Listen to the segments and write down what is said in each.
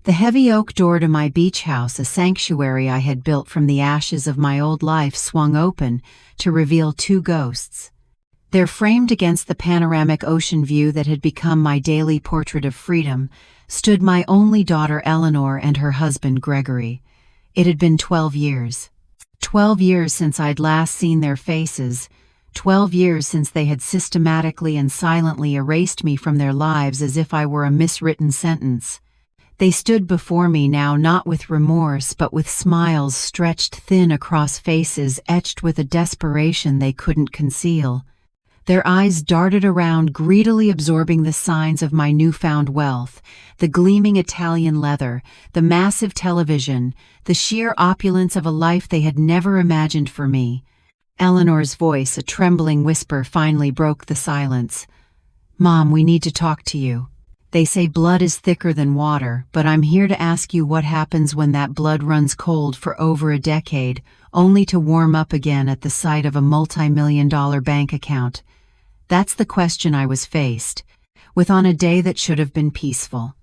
The heavy oak door to my beach house, a sanctuary I had built from the ashes of my old life, swung open to reveal two ghosts. There, framed against the panoramic ocean view that had become my daily portrait of freedom, stood my only daughter Eleanor and her husband Gregory. It had been 12 years. 12 years since I'd last seen their faces. 12 years since they had systematically and silently erased me from their lives as if I were a miswritten sentence. They stood before me now, not with remorse, but with smiles stretched thin across faces etched with a desperation they couldn't conceal. Their eyes darted around, greedily absorbing the signs of my newfound wealth, the gleaming Italian leather, the massive television, the sheer opulence of a life they had never imagined for me. Eleanor's voice, a trembling whisper, finally broke the silence. "Mom, we need to talk to you. They say blood is thicker than water, but I'm here to ask you what happens when that blood runs cold for over a decade, only to warm up again at the sight of a multi-million-dollar bank account." That's the question I was faced with on a day that should have been peaceful.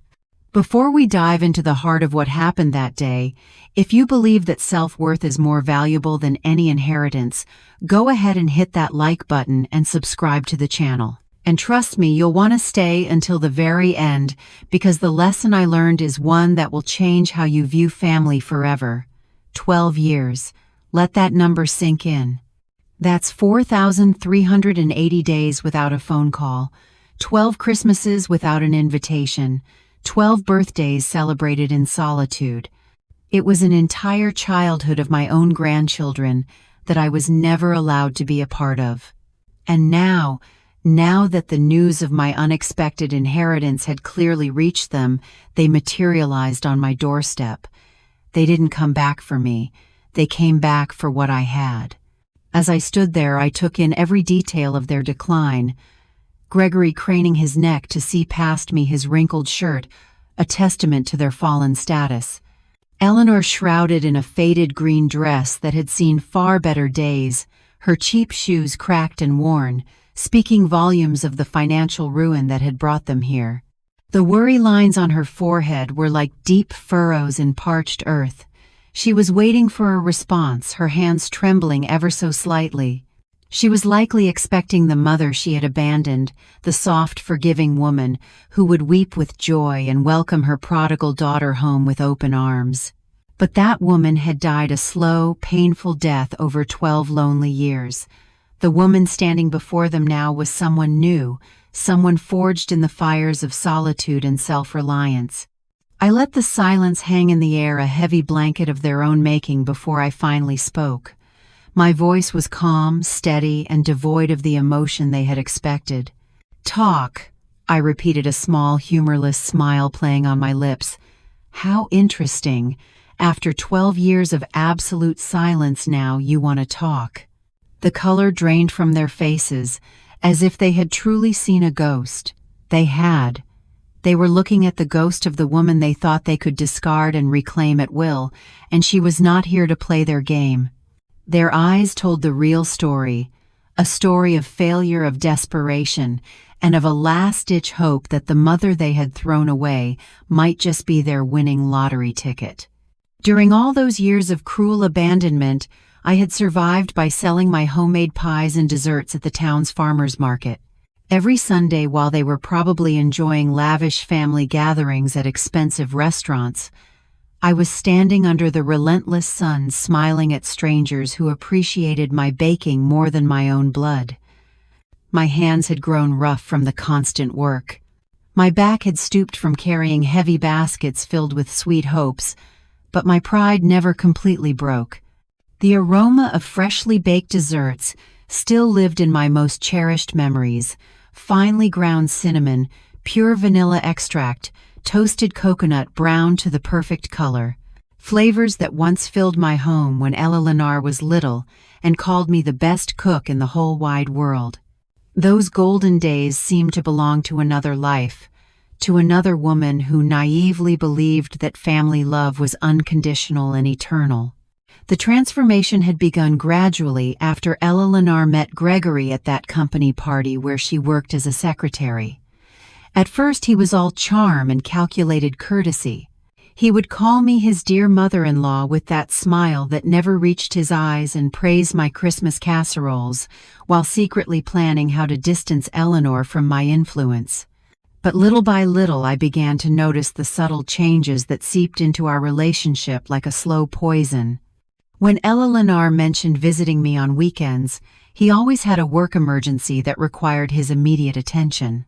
Before we dive into the heart of what happened that day, if you believe that self-worth is more valuable than any inheritance, go ahead and hit that like button and subscribe to the channel. And trust me, you'll want to stay until the very end, because the lesson I learned is one that will change how you view family forever. 12 years. Let that number sink in. That's 4,380 days without a phone call, 12 Christmases without an invitation, 12 birthdays celebrated in solitude. It was an entire childhood of my own grandchildren that I was never allowed to be a part of. And now that the news of my unexpected inheritance had clearly reached them, they materialized on my doorstep. They didn't come back for me. They came back for what I had. As I stood there, I took in every detail of their decline. Gregory craning his neck to see past me, his wrinkled shirt, a testament to their fallen status. Eleanor shrouded in a faded green dress that had seen far better days, her cheap shoes cracked and worn, speaking volumes of the financial ruin that had brought them here. The worry lines on her forehead were like deep furrows in parched earth. She was waiting for a response, her hands trembling ever so slightly. She was likely expecting the mother she had abandoned, the soft, forgiving woman who would weep with joy and welcome her prodigal daughter home with open arms. But that woman had died a slow, painful death over 12 lonely years. The woman standing before them now was someone new, someone forged in the fires of solitude and self-reliance. I let the silence hang in the air, a heavy blanket of their own making, before I finally spoke. My voice was calm, steady, and devoid of the emotion they had expected. "Talk," I repeated, a small, humorless smile playing on my lips. "How interesting. After 12 years of absolute silence, now you want to talk." The color drained from their faces, as if they had truly seen a ghost. They had. They were looking at the ghost of the woman they thought they could discard and reclaim at will, and she was not here to play their game. Their eyes told the real story, a story of failure, of desperation, and of a last-ditch hope that the mother they had thrown away might just be their winning lottery ticket. During all those years of cruel abandonment, I had survived by selling my homemade pies and desserts at the town's farmers market. Every Sunday, while they were probably enjoying lavish family gatherings at expensive restaurants, I was standing under the relentless sun, smiling at strangers who appreciated my baking more than my own blood. My hands had grown rough from the constant work. My back had stooped from carrying heavy baskets filled with sweet hopes, but my pride never completely broke. The aroma of freshly baked desserts still lived in my most cherished memories: finely ground cinnamon, pure vanilla extract, toasted coconut browned to the perfect color. Flavors that once filled my home when Ella Lennar was little and called me the best cook in the whole wide world. Those golden days seemed to belong to another life, to another woman who naively believed that family love was unconditional and eternal. The transformation had begun gradually after Ella Lennar met Gregory at that company party where she worked as a secretary. At first he was all charm and calculated courtesy. He would call me his dear mother-in-law with that smile that never reached his eyes and praise my Christmas casseroles, while secretly planning how to distance Eleanor from my influence. But little by little I began to notice the subtle changes that seeped into our relationship like a slow poison. When Eleanor mentioned visiting me on weekends, he always had a work emergency that required his immediate attention.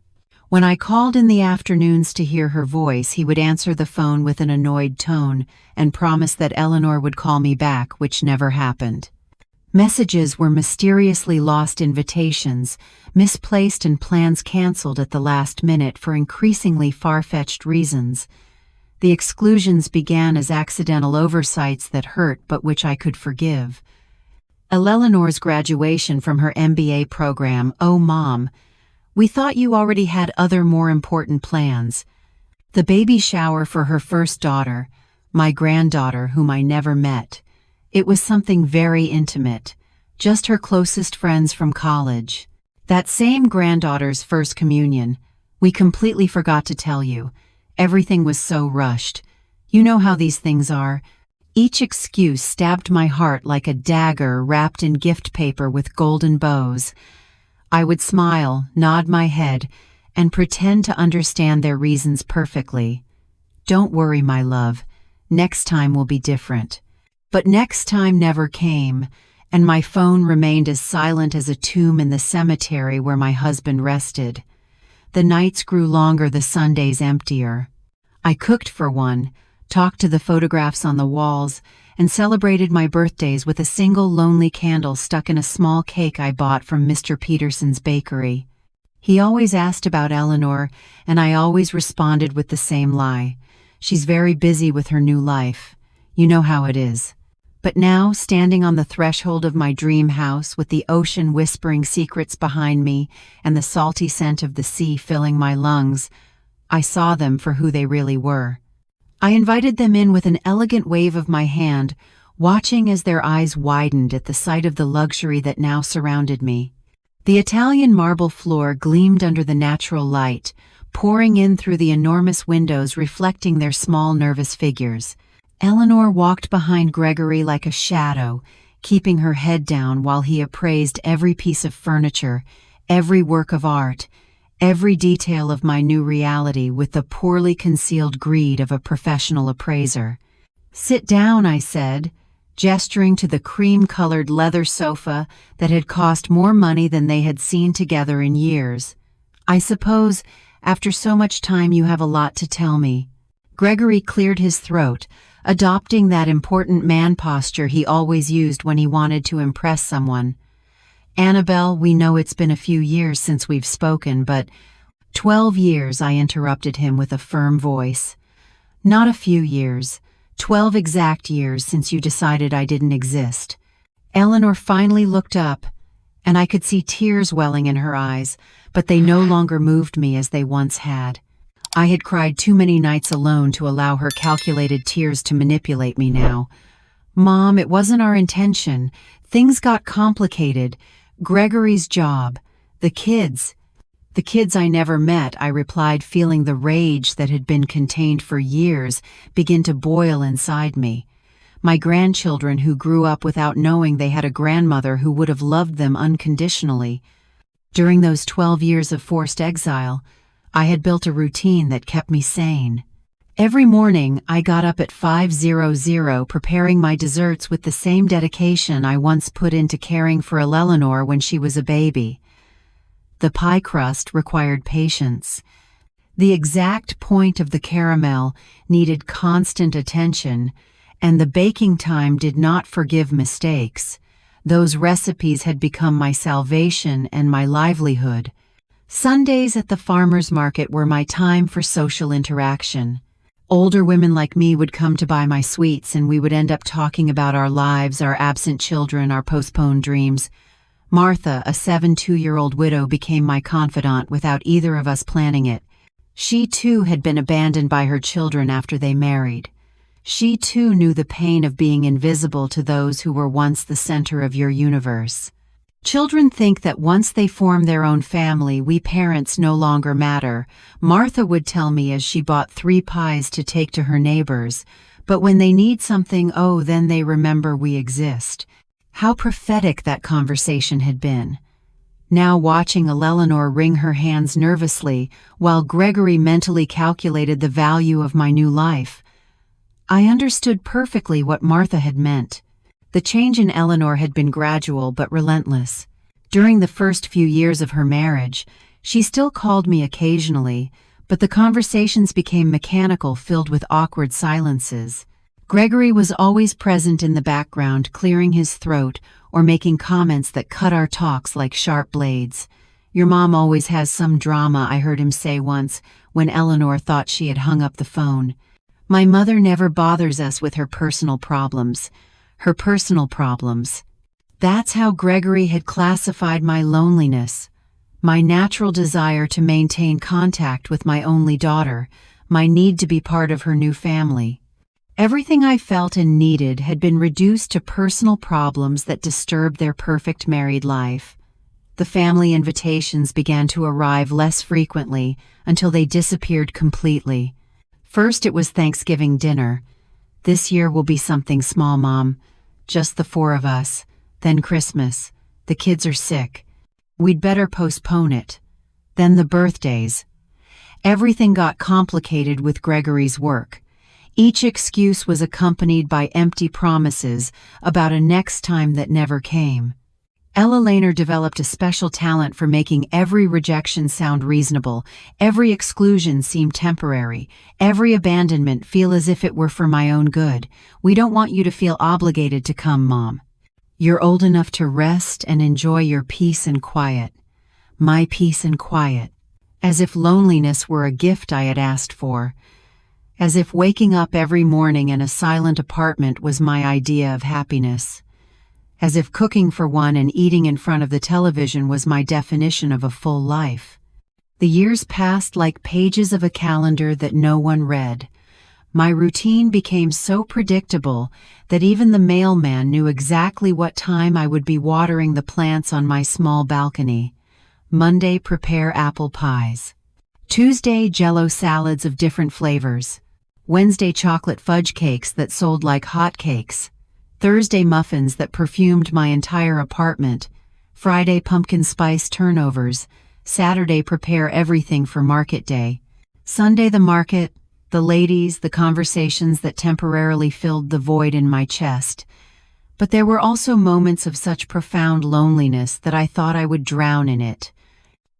When I called in the afternoons to hear her voice, he would answer the phone with an annoyed tone and promise that Eleanor would call me back, which never happened. Messages were mysteriously lost invitations, misplaced, and plans canceled at the last minute for increasingly far-fetched reasons. The exclusions began as accidental oversights that hurt but which I could forgive. Eleanor's graduation from her MBA program. "Oh, Mom, we thought you already had other more important plans." The baby shower for her first daughter, my granddaughter whom I never met. It was something very intimate, just her closest friends from college. That same granddaughter's first communion. We completely forgot to tell you. Everything was so rushed. You know how these things are. Each excuse stabbed my heart like a dagger wrapped in gift paper with golden bows. I would smile, nod my head, and pretend to understand their reasons perfectly. "Don't worry, my love. Next time will be different." But next time never came, and my phone remained as silent as a tomb in the cemetery where my husband rested. The nights grew longer, the Sundays emptier. I cooked for one, talked to the photographs on the walls, and celebrated my birthdays with a single lonely candle stuck in a small cake I bought from Mr. Peterson's bakery. He always asked about Eleanor, and I always responded with the same lie. "She's very busy with her new life. You know how it is." But now, standing on the threshold of my dream house with the ocean whispering secrets behind me and the salty scent of the sea filling my lungs, I saw them for who they really were. I invited them in with an elegant wave of my hand, watching as their eyes widened at the sight of the luxury that now surrounded me. The Italian marble floor gleamed under the natural light, pouring in through the enormous windows reflecting their small nervous figures. Eleanor walked behind Gregory like a shadow, keeping her head down while he appraised every piece of furniture, every work of art, every detail of my new reality with the poorly concealed greed of a professional appraiser. "Sit down," I said, gesturing to the cream-colored leather sofa that had cost more money than they had seen together in years. "I suppose, after so much time, you have a lot to tell me." Gregory cleared his throat, adopting that important man posture he always used when he wanted to impress someone. "Annabelle, we know it's been a few years since we've spoken, but—" 12 years, I interrupted him with a firm voice. "Not a few years. 12 exact years since you decided I didn't exist." Eleanor finally looked up, and I could see tears welling in her eyes, but they no longer moved me as they once had. I had cried too many nights alone to allow her calculated tears to manipulate me now. "Mom, it wasn't our intention. Things got complicated. Gregory's job. The kids I never met," I replied, feeling the rage that had been contained for years begin to boil inside me. My grandchildren who grew up without knowing they had a grandmother who would have loved them unconditionally. During those 12 years of forced exile, I had built a routine that kept me sane. Every morning, I got up at 5:00, preparing my desserts with the same dedication I once put into caring for Eleanor when she was a baby. The pie crust required patience. The exact point of the caramel needed constant attention, and the baking time did not forgive mistakes. Those recipes had become my salvation and my livelihood. Sundays at the farmer's market were my time for social interaction. Older women like me would come to buy my sweets, and we would end up talking about our lives, our absent children, our postponed dreams. Martha, a 72-year-old widow, became my confidant without either of us planning it. She too had been abandoned by her children after they married. She too knew the pain of being invisible to those who were once the center of your universe. Children think that once they form their own family, we parents no longer matter, Martha would tell me as she bought 3 pies to take to her neighbors. But when they need something, oh, then they remember we exist. How prophetic that conversation had been. Now watching Eleanor wring her hands nervously, while Gregory mentally calculated the value of my new life, I understood perfectly what Martha had meant. The change in Eleanor had been gradual but relentless. During the first few years of her marriage, she still called me occasionally, but the conversations became mechanical, filled with awkward silences. Gregory was always present in the background, clearing his throat or making comments that cut our talks like sharp blades. "Your mom always has some drama," I heard him say once, when Eleanor thought she had hung up the phone. "My mother never bothers us with her personal problems." Her personal problems. That's how Gregory had classified my loneliness, my natural desire to maintain contact with my only daughter, my need to be part of her new family. Everything I felt and needed had been reduced to personal problems that disturbed their perfect married life. The family invitations began to arrive less frequently until they disappeared completely. First it was Thanksgiving dinner. "This year will be something small, Mom. Just the 4 of us. Then Christmas. The kids are sick. We'd better postpone it." Then the birthdays. Everything got complicated with Gregory's work. Each excuse was accompanied by empty promises about a next time that never came. Ella Laner developed a special talent for making every rejection sound reasonable, every exclusion seem temporary, every abandonment feel as if it were for my own good. "We don't want you to feel obligated to come, Mom. You're old enough to rest and enjoy your peace and quiet." My peace and quiet. As if loneliness were a gift I had asked for. As if waking up every morning in a silent apartment was my idea of happiness. As if cooking for one and eating in front of the television was my definition of a full life. The years passed like pages of a calendar that no one read. My routine became so predictable that even the mailman knew exactly what time I would be watering the plants on my small balcony. Monday, prepare apple pies. Tuesday, Jell-O salads of different flavors. Wednesday, chocolate fudge cakes that sold like hotcakes. Thursday, muffins that perfumed my entire apartment. Friday, pumpkin spice turnovers. Saturday, prepare everything for market day. Sunday, the market, the ladies, the conversations that temporarily filled the void in my chest. But there were also moments of such profound loneliness that I thought I would drown in it.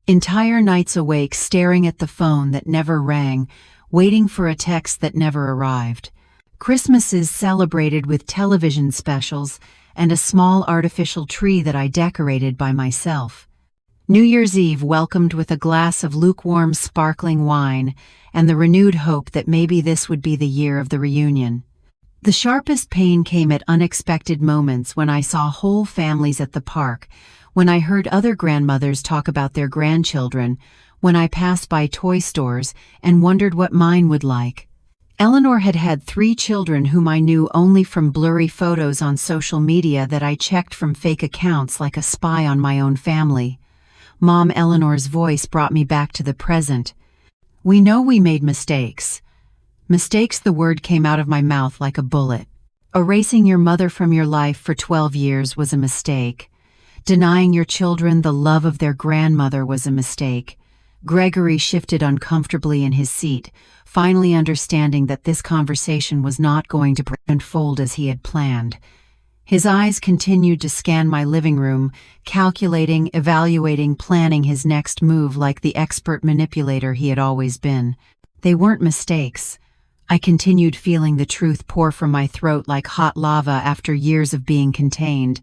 Entire nights awake, staring at the phone that never rang, waiting for a text that never arrived. Christmases celebrated with television specials and a small artificial tree that I decorated by myself. New Year's Eve welcomed with a glass of lukewarm sparkling wine and the renewed hope that maybe this would be the year of the reunion. The sharpest pain came at unexpected moments, when I saw whole families at the park, when I heard other grandmothers talk about their grandchildren, when I passed by toy stores and wondered what mine would like. Eleanor had had 3 children whom I knew only from blurry photos on social media that I checked from fake accounts like a spy on my own family. Mom Eleanor's voice brought me back to the present. "We know we made mistakes." Mistakes, the word came out of my mouth like a bullet. Erasing your mother from your life for 12 years was a mistake. Denying your children the love of their grandmother was a mistake. Gregory shifted uncomfortably in his seat, finally understanding that this conversation was not going to unfold as he had planned. His eyes continued to scan my living room, calculating, evaluating, planning his next move like the expert manipulator he had always been. They weren't mistakes. I continued, feeling the truth pour from my throat like hot lava after years of being contained.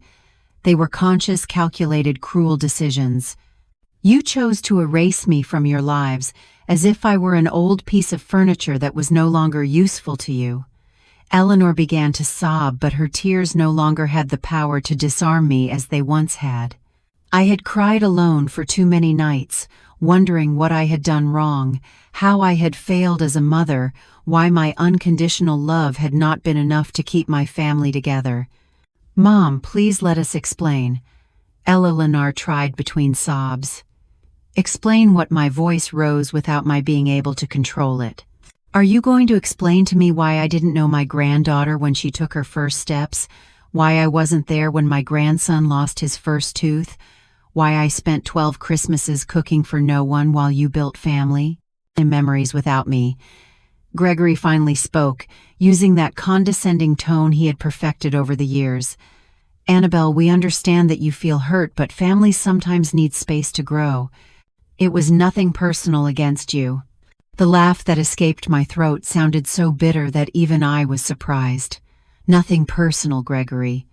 They were conscious, calculated, cruel decisions. You chose to erase me from your lives, as if I were an old piece of furniture that was no longer useful to you. Eleanor began to sob, but her tears no longer had the power to disarm me as they once had. I had cried alone for too many nights, wondering what I had done wrong, how I had failed as a mother, why my unconditional love had not been enough to keep my family together. "Mom, please let us explain." Eleanor tried between sobs. Explain what my voice rose without my being able to control it. Are you going to explain to me why I didn't know my granddaughter when she took her first steps? Why I wasn't there when my grandson lost his first tooth? Why I spent 12 Christmases cooking for no one while you built family and memories without me? Gregory finally spoke, using that condescending tone he had perfected over the years. Annabelle, we understand that you feel hurt, but families sometimes need space to grow. It was nothing personal against you. The laugh that escaped my throat sounded so bitter that even I was surprised. Nothing personal, Gregory.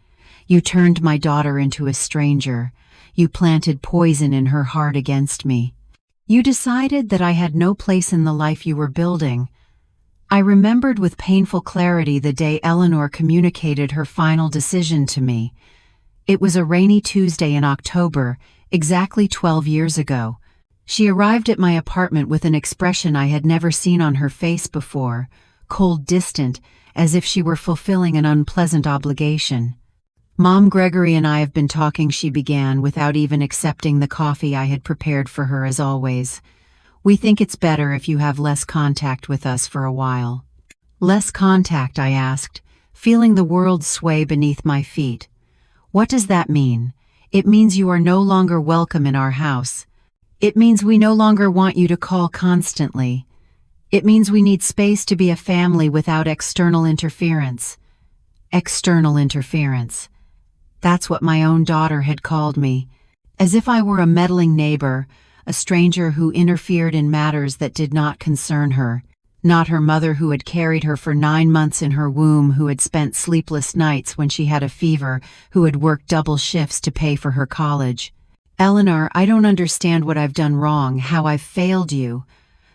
You turned my daughter into a stranger. You planted poison in her heart against me. You decided that I had no place in the life you were building. I remembered with painful clarity the day Eleanor communicated her final decision to me. It was a rainy Tuesday in October, exactly 12 years ago. She arrived at my apartment with an expression I had never seen on her face before, cold, distant, as if she were fulfilling an unpleasant obligation. Mom, Gregory and I have been talking, she began, without even accepting the coffee I had prepared for her as always. We think it's better if you have less contact with us for a while. Less contact, I asked, feeling the world sway beneath my feet. What does that mean? It means you are no longer welcome in our house. It means we no longer want you to call constantly. It means we need space to be a family without external interference. External interference. That's what my own daughter had called me, as if I were a meddling neighbor, a stranger who interfered in matters that did not concern her. Not her mother who had carried her for 9 months in her womb, who had spent sleepless nights when she had a fever, who had worked double shifts to pay for her college. Eleanor, I don't understand what I've done wrong, how I've failed you.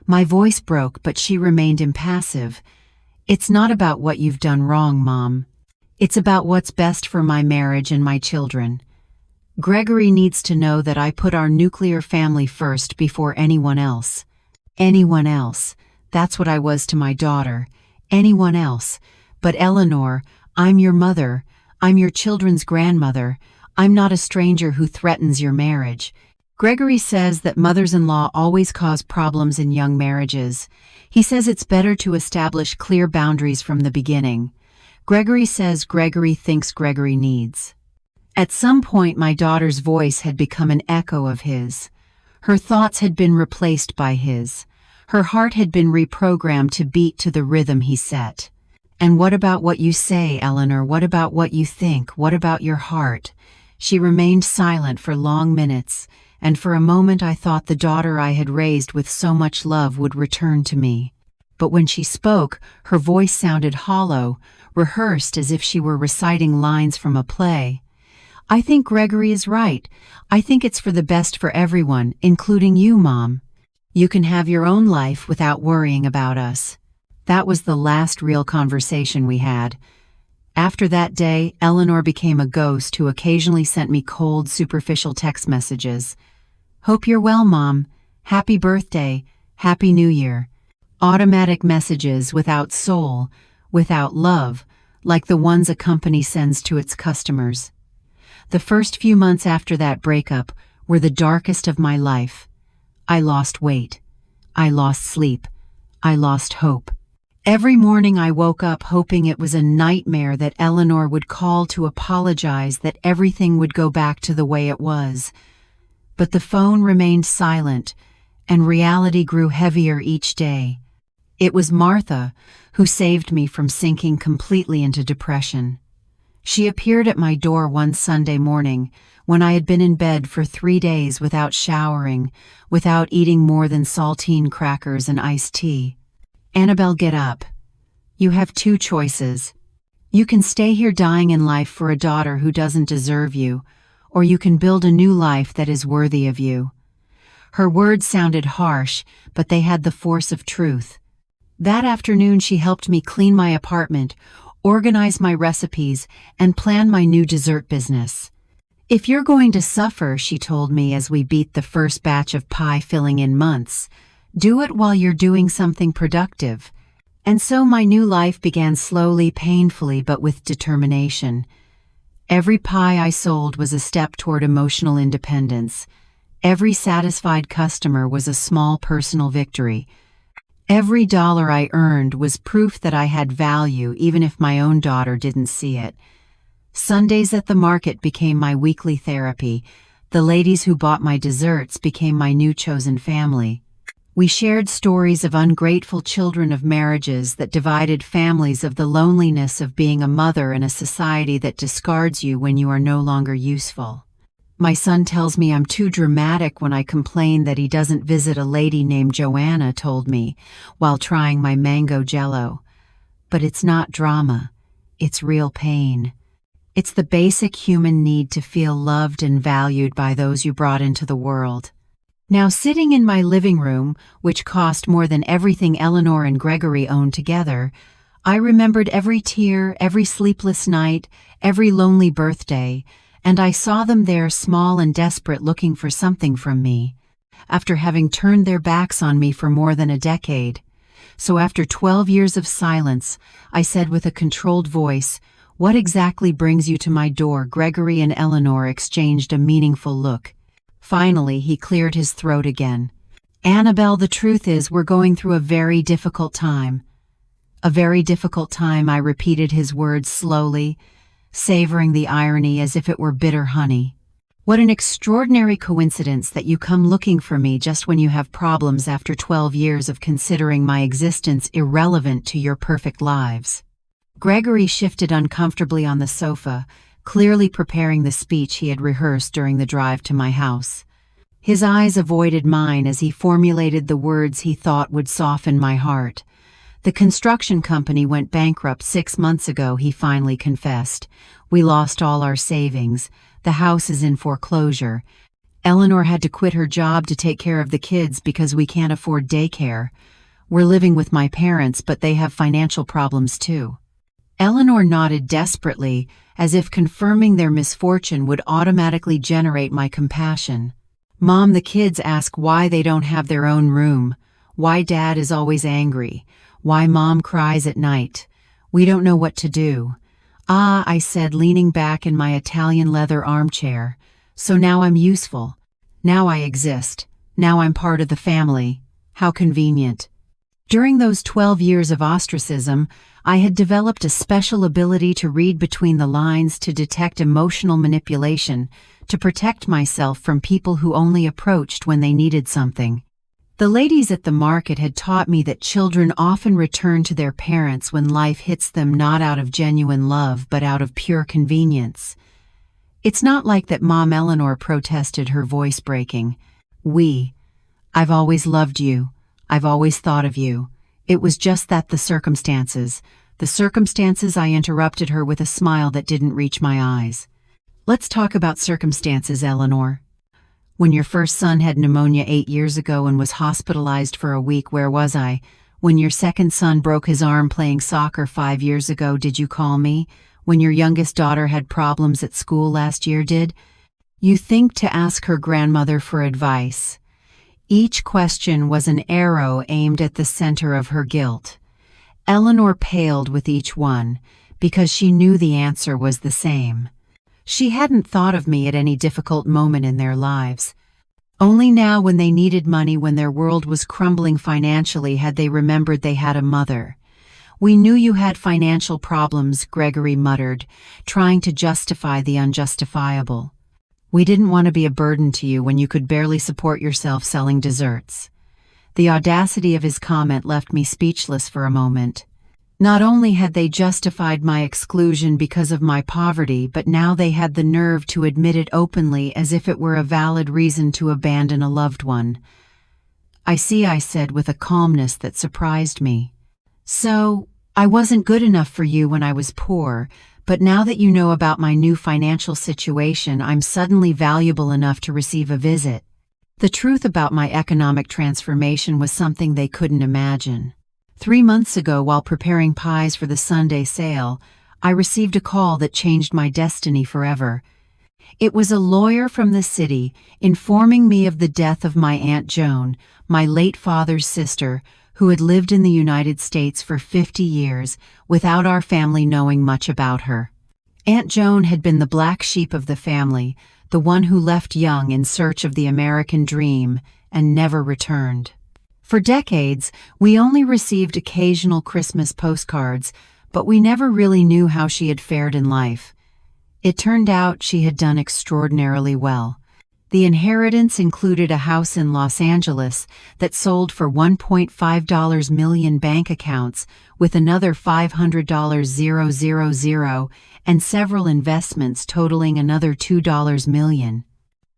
My voice broke, but she remained impassive. It's not about what you've done wrong, Mom. It's about what's best for my marriage and my children. Gregory needs to know that I put our nuclear family first before anyone else. Anyone else. That's what I was to my daughter. Anyone else. But Eleanor, I'm your mother. I'm your children's grandmother. I'm not a stranger who threatens your marriage. Gregory says that mothers-in-law always cause problems in young marriages. He says it's better to establish clear boundaries from the beginning. Gregory says Gregory thinks Gregory needs. At some point, my daughter's voice had become an echo of his. Her thoughts had been replaced by his. Her heart had been reprogrammed to beat to the rhythm he set. And what about what you say, Eleanor? What about what you think? What about your heart? She remained silent for long minutes, and for a moment I thought the daughter I had raised with so much love would return to me. But when she spoke, her voice sounded hollow, rehearsed as if she were reciting lines from a play. I think Gregory is right. I think it's for the best for everyone, including you, Mom. You can have your own life without worrying about us. That was the last real conversation we had. After that day, Eleanor became a ghost who occasionally sent me cold, superficial text messages. Hope you're well, Mom. Happy birthday. Happy New Year. Automatic messages without soul, without love, like the ones a company sends to its customers. The first few months after that breakup were the darkest of my life. I lost weight. I lost sleep. I lost hope. Every morning I woke up hoping it was a nightmare, that Eleanor would call to apologize, that everything would go back to the way it was. But the phone remained silent, and reality grew heavier each day. It was Martha who saved me from sinking completely into depression. She appeared at my door one Sunday morning when I had been in bed for 3 days without showering, without eating more than saltine crackers and iced tea. Annabelle, get up. You have 2 choices. You can stay here dying in life for a daughter who doesn't deserve you, or you can build a new life that is worthy of you. Her words sounded harsh, but they had the force of truth. That afternoon she helped me clean my apartment, organize my recipes, and plan my new dessert business. If you're going to suffer, she told me as we beat the first batch of pie filling in months, do it while you're doing something productive. And so my new life began slowly, painfully, but with determination. Every pie I sold was a step toward emotional independence. Every satisfied customer was a small personal victory. Every dollar I earned was proof that I had value, even if my own daughter didn't see it. Sundays at the market became my weekly therapy. The ladies who bought my desserts became my new chosen family. We shared stories of ungrateful children, of marriages that divided families, of the loneliness of being a mother in a society that discards you when you are no longer useful. My son tells me I'm too dramatic when I complain that he doesn't visit. A lady named Joanna told me while trying my mango jello. But it's not drama. It's real pain. It's the basic human need to feel loved and valued by those you brought into the world. Now, sitting in my living room, which cost more than everything Eleanor and Gregory owned together, I remembered every tear, every sleepless night, every lonely birthday, and I saw them there, small and desperate, looking for something from me, after having turned their backs on me for more than a decade. So after 12 years of silence, I said with a controlled voice, "What exactly brings you to my door?" Gregory and Eleanor exchanged a meaningful look. Finally, he cleared his throat again. "Annabelle, the truth is, we're going through a very difficult time." "A very difficult time," I repeated his words slowly, savoring the irony as if it were bitter honey. "What an extraordinary coincidence that you come looking for me just when you have problems, after 12 years of considering my existence irrelevant to your perfect lives." Gregory shifted uncomfortably on the sofa, clearly preparing the speech he had rehearsed during the drive to my house. His eyes avoided mine as he formulated the words he thought would soften my heart. "The construction company went bankrupt 6 months ago," he finally confessed. "We lost all our savings. The house is in foreclosure. Eleanor had to quit her job to take care of the kids because we can't afford daycare. We're living with my parents, but they have financial problems too." Eleanor nodded desperately, as if confirming their misfortune would automatically generate my compassion. "Mom, the kids ask why they don't have their own room, why Dad is always angry, why Mom cries at night. We don't know what to do." "Ah," I said, leaning back in my Italian leather armchair. "So now I'm useful. Now I exist. Now I'm part of the family. How convenient." During those 12 years of ostracism, I had developed a special ability to read between the lines, to detect emotional manipulation, to protect myself from people who only approached when they needed something. The ladies at the market had taught me that children often return to their parents when life hits them, not out of genuine love but out of pure convenience. "It's not like that, Mom," Eleanor protested, her voice breaking. I've always loved you. I've always thought of you. It was just that the circumstances, I interrupted her with a smile that didn't reach my eyes. "Let's talk about circumstances, Eleanor. When your first son had pneumonia 8 years ago and was hospitalized for a week, where was I? When your second son broke his arm playing soccer 5 years ago, did you call me? When your youngest daughter had problems at school last year, did you think to ask her grandmother for advice?" Each question was an arrow aimed at the center of her guilt. Eleanor paled with each one, because she knew the answer was the same. She hadn't thought of me at any difficult moment in their lives. Only now, when they needed money, when their world was crumbling financially, had they remembered they had a mother. "We knew you had financial problems," Gregory muttered, trying to justify the unjustifiable. "We didn't want to be a burden to you when you could barely support yourself selling desserts." The audacity of his comment left me speechless for a moment. Not only had they justified my exclusion because of my poverty, but now they had the nerve to admit it openly, as if it were a valid reason to abandon a loved one. "I see," I said with a calmness that surprised me. "So, I wasn't good enough for you when I was poor, but now that you know about my new financial situation, I'm suddenly valuable enough to receive a visit." The truth about my economic transformation was something they couldn't imagine. 3 months ago, while preparing pies for the Sunday sale, I received a call that changed my destiny forever. It was a lawyer from the city informing me of the death of my Aunt Joan, my late father's sister, who had lived in the United States for 50 years without our family knowing much about her. Aunt Joan had been the black sheep of the family, the one who left young in search of the American dream and never returned. For decades, we only received occasional Christmas postcards, but we never really knew how she had fared in life. It turned out she had done extraordinarily well. The inheritance included a house in Los Angeles that sold for $1.5 million bank accounts, with another $500,000 and several investments totaling another $2 million.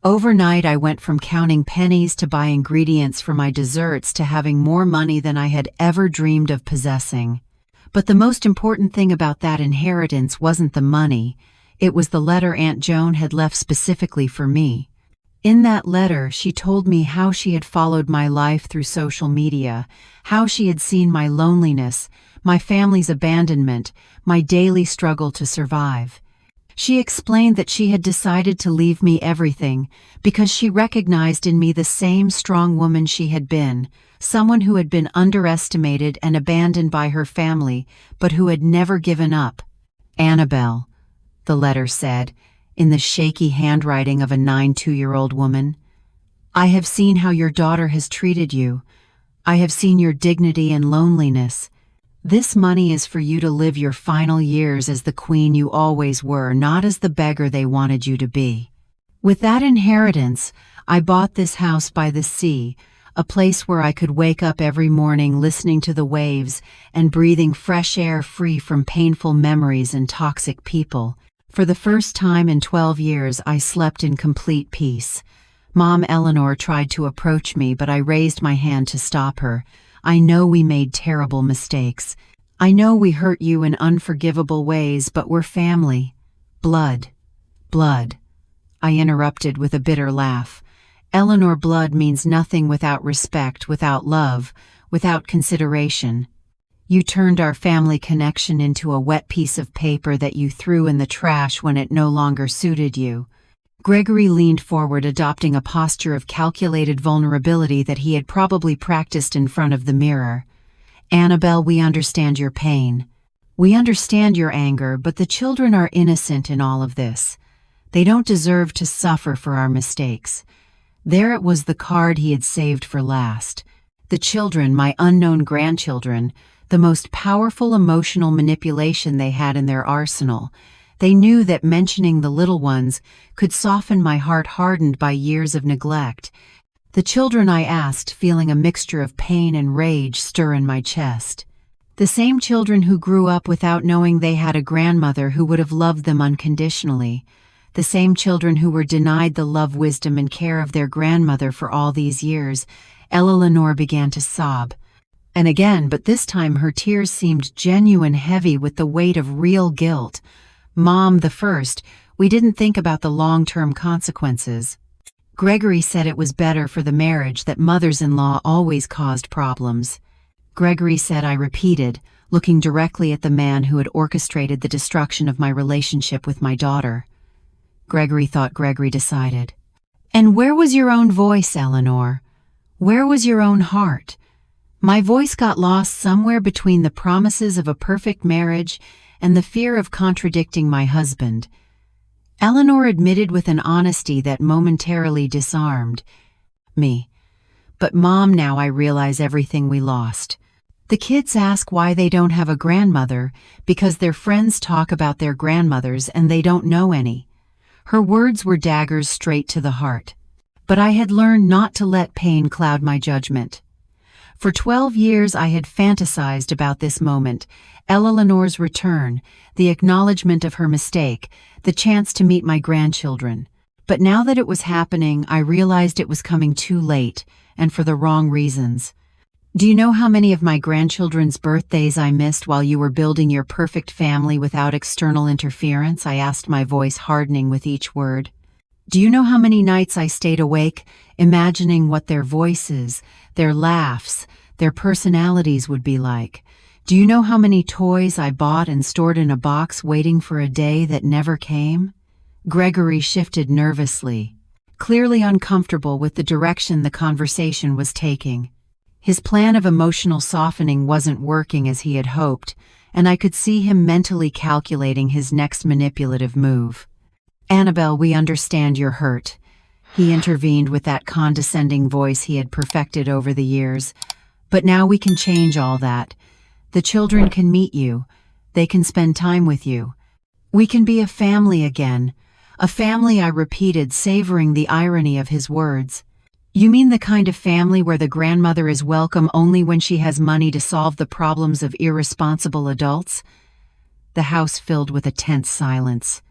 Overnight, I went from counting pennies to buy ingredients for my desserts to having more money than I had ever dreamed of possessing. But the most important thing about that inheritance wasn't the money. It was the letter Aunt Joan had left specifically for me. In that letter, she told me how she had followed my life through social media, how she had seen my loneliness, my family's abandonment, my daily struggle to survive. She explained that she had decided to leave me everything because she recognized in me the same strong woman she had been, someone who had been underestimated and abandoned by her family, but who had never given up. "Annabelle," the letter said, in the shaky handwriting of a 92-year-old woman, "I have seen how your daughter has treated you. I have seen your dignity and loneliness. This money is for you to live your final years as the queen you always were, not as the beggar they wanted you to be. With that inheritance, I bought this house by the sea, a place where I could wake up every morning listening to the waves and breathing fresh air free from painful memories and toxic people. For the first time in 12 years, I slept in complete peace. Mom Eleanor tried to approach me, but I raised my hand to stop her. I know we made terrible mistakes. I know we hurt you in unforgivable ways, but we're family. Blood. Blood." I interrupted with a bitter laugh. "Eleanor, blood means nothing without respect, without love, without consideration. You turned our family connection into a wet piece of paper that you threw in the trash when it no longer suited you." Gregory leaned forward, adopting a posture of calculated vulnerability that he had probably practiced in front of the mirror. "Annabelle, we understand your pain. We understand your anger, but the children are innocent in all of this. They don't deserve to suffer for our mistakes." There it was, the card he had saved for last. The children, my unknown grandchildren, the most powerful emotional manipulation they had in their arsenal. They knew that mentioning the little ones could soften my heart hardened by years of neglect. "The children?" I asked, feeling a mixture of pain and rage stir in my chest. "The same children who grew up without knowing they had a grandmother who would have loved them unconditionally. The same children who were denied the love, wisdom, and care of their grandmother for all these years." Eleanor began to sob. And again, but this time her tears seemed genuine, heavy with the weight of real guilt. "Mom, the first, we didn't think about the long-term consequences. Gregory said it was better for the marriage that mothers-in-law always caused problems." "Gregory said," I repeated, looking directly at the man who had orchestrated the destruction of my relationship with my daughter. "Gregory thought," Gregory decided. "And where was your own voice, Eleanor? Where was your own heart?" My voice got lost somewhere between the promises of a perfect marriage and the fear of contradicting my husband. Eleanor admitted with an honesty that momentarily disarmed me. "But Mom, now I realize everything we lost. The kids ask why they don't have a grandmother because their friends talk about their grandmothers and they don't know any." Her words were daggers straight to the heart. But I had learned not to let pain cloud my judgment. For 12 years I had fantasized about this moment, Eleanor's return, the acknowledgement of her mistake, the chance to meet my grandchildren. But now that it was happening, I realized it was coming too late, and for the wrong reasons. "Do you know how many of my grandchildren's birthdays I missed while you were building your perfect family without external interference?" I asked, my voice hardening with each word. "Do you know how many nights I stayed awake, imagining what their voices, their laughs, their personalities would be like? Do you know how many toys I bought and stored in a box waiting for a day that never came?" Gregory shifted nervously, clearly uncomfortable with the direction the conversation was taking. His plan of emotional softening wasn't working as he had hoped, and I could see him mentally calculating his next manipulative move. "Annabelle, we understand you're hurt," he intervened with that condescending voice he had perfected over the years. "But now we can change all that. The children can meet you. They can spend time with you. We can be a family again." A family, I repeated, savoring the irony of his words. "You mean the kind of family where the grandmother is welcome only when she has money to solve the problems of irresponsible adults?" The house filled with a tense silence.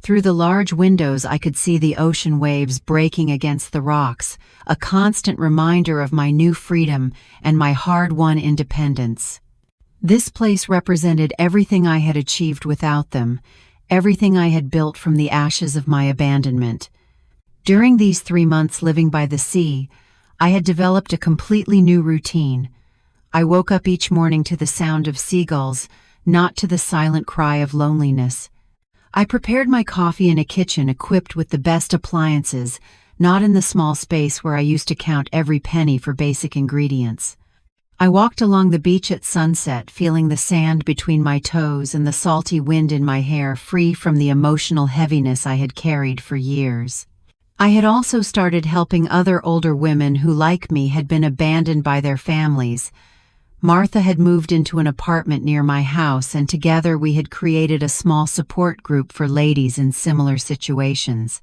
Through the large windows I could see the ocean waves breaking against the rocks, a constant reminder of my new freedom and my hard-won independence. This place represented everything I had achieved without them, everything I had built from the ashes of my abandonment. During these 3 months living by the sea, I had developed a completely new routine. I woke up each morning to the sound of seagulls, not to the silent cry of loneliness. I prepared my coffee in a kitchen equipped with the best appliances, not in the small space where I used to count every penny for basic ingredients. I walked along the beach at sunset, feeling the sand between my toes and the salty wind in my hair, free from the emotional heaviness I had carried for years. I had also started helping other older women who, like me, had been abandoned by their families. Martha had moved into an apartment near my house, and together we had created a small support group for ladies in similar situations.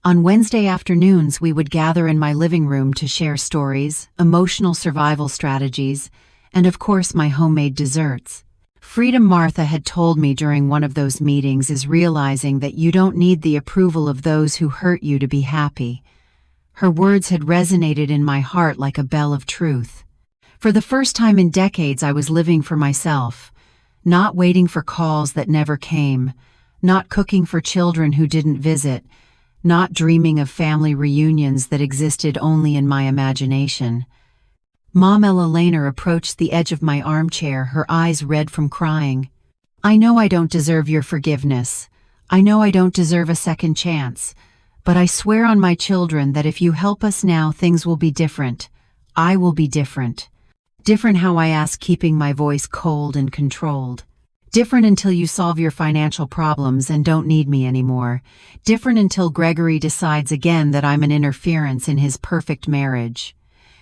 On Wednesday afternoons, we would gather in my living room to share stories, emotional survival strategies, and of course my homemade desserts. Freedom, Martha had told me during one of those meetings, is realizing that you don't need the approval of those who hurt you to be happy. Her words had resonated in my heart like a bell of truth. For the first time in decades, I was living for myself, not waiting for calls that never came, not cooking for children who didn't visit, not dreaming of family reunions that existed only in my imagination. Mom Elena approached the edge of my armchair, her eyes red from crying. "I know I don't deserve your forgiveness. I know I don't deserve a second chance. But I swear on my children that if you help us now, things will be different. I will be different. Different," how I asked, keeping my voice cold and controlled. "Different until you solve your financial problems and don't need me anymore. Different until Gregory decides again that I'm an interference in his perfect marriage."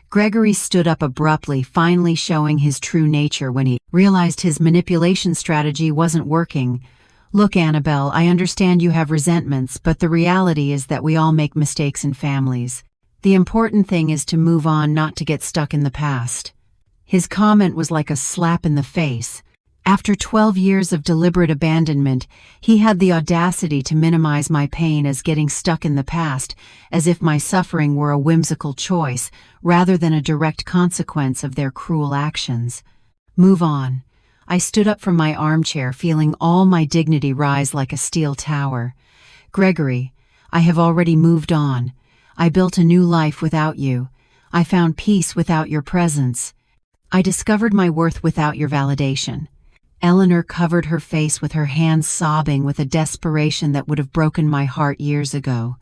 Gregory stood up abruptly, finally showing his true nature when he realized his manipulation strategy wasn't working. "Look, Annabelle, I understand you have resentments, but the reality is that we all make mistakes in families. The important thing is to move on, not to get stuck in the past." His comment was like a slap in the face. After 12 years of deliberate abandonment, he had the audacity to minimize my pain as getting stuck in the past, as if my suffering were a whimsical choice rather than a direct consequence of their cruel actions. Move on. I stood up from my armchair, feeling all my dignity rise like a steel tower. "Gregory, I have already moved on. I built a new life without you. I found peace without your presence. I discovered my worth without your validation." Eleanor covered her face with her hands, sobbing with a desperation that would have broken my heart years ago.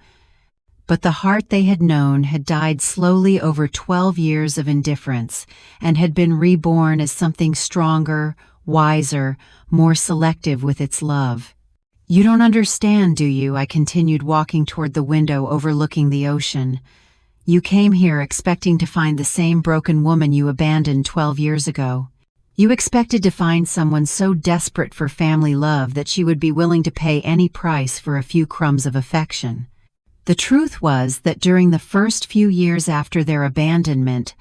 But the heart they had known had died slowly over 12 years of indifference and had been reborn as something stronger, wiser, more selective with its love. "You don't understand, do you?" I continued, walking toward the window overlooking the ocean. "You came here expecting to find the same broken woman you abandoned 12 years ago. You expected to find someone so desperate for family love that she would be willing to pay any price for a few crumbs of affection. The truth was that during the first few years after their abandonment,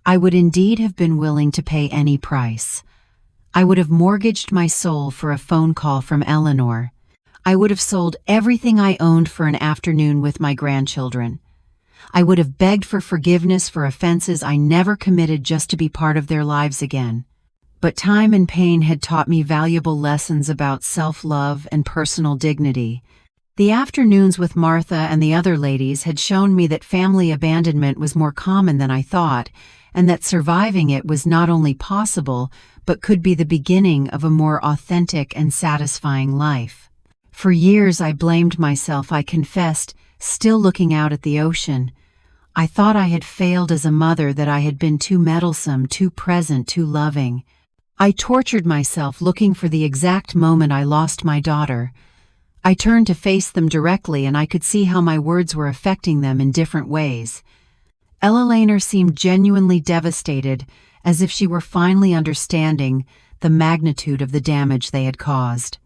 I would indeed have been willing to pay any price. I would have mortgaged my soul for a phone call from Eleanor. I would have sold everything I owned for an afternoon with my grandchildren. I would have begged for forgiveness for offenses I never committed just to be part of their lives again. But time and pain had taught me valuable lessons about self-love and personal dignity. The afternoons with Martha and the other ladies had shown me that family abandonment was more common than I thought, and that surviving it was not only possible, but could be the beginning of a more authentic and satisfying life. For years I blamed myself, I confessed, still looking out at the ocean. I thought I had failed as a mother, that I had been too meddlesome, too present, too loving. I tortured myself looking for the exact moment I lost my daughter. I turned to face them directly, and I could see how my words were affecting them in different ways. Ella Laner seemed genuinely devastated, as if she were finally understanding the magnitude of the damage they had caused.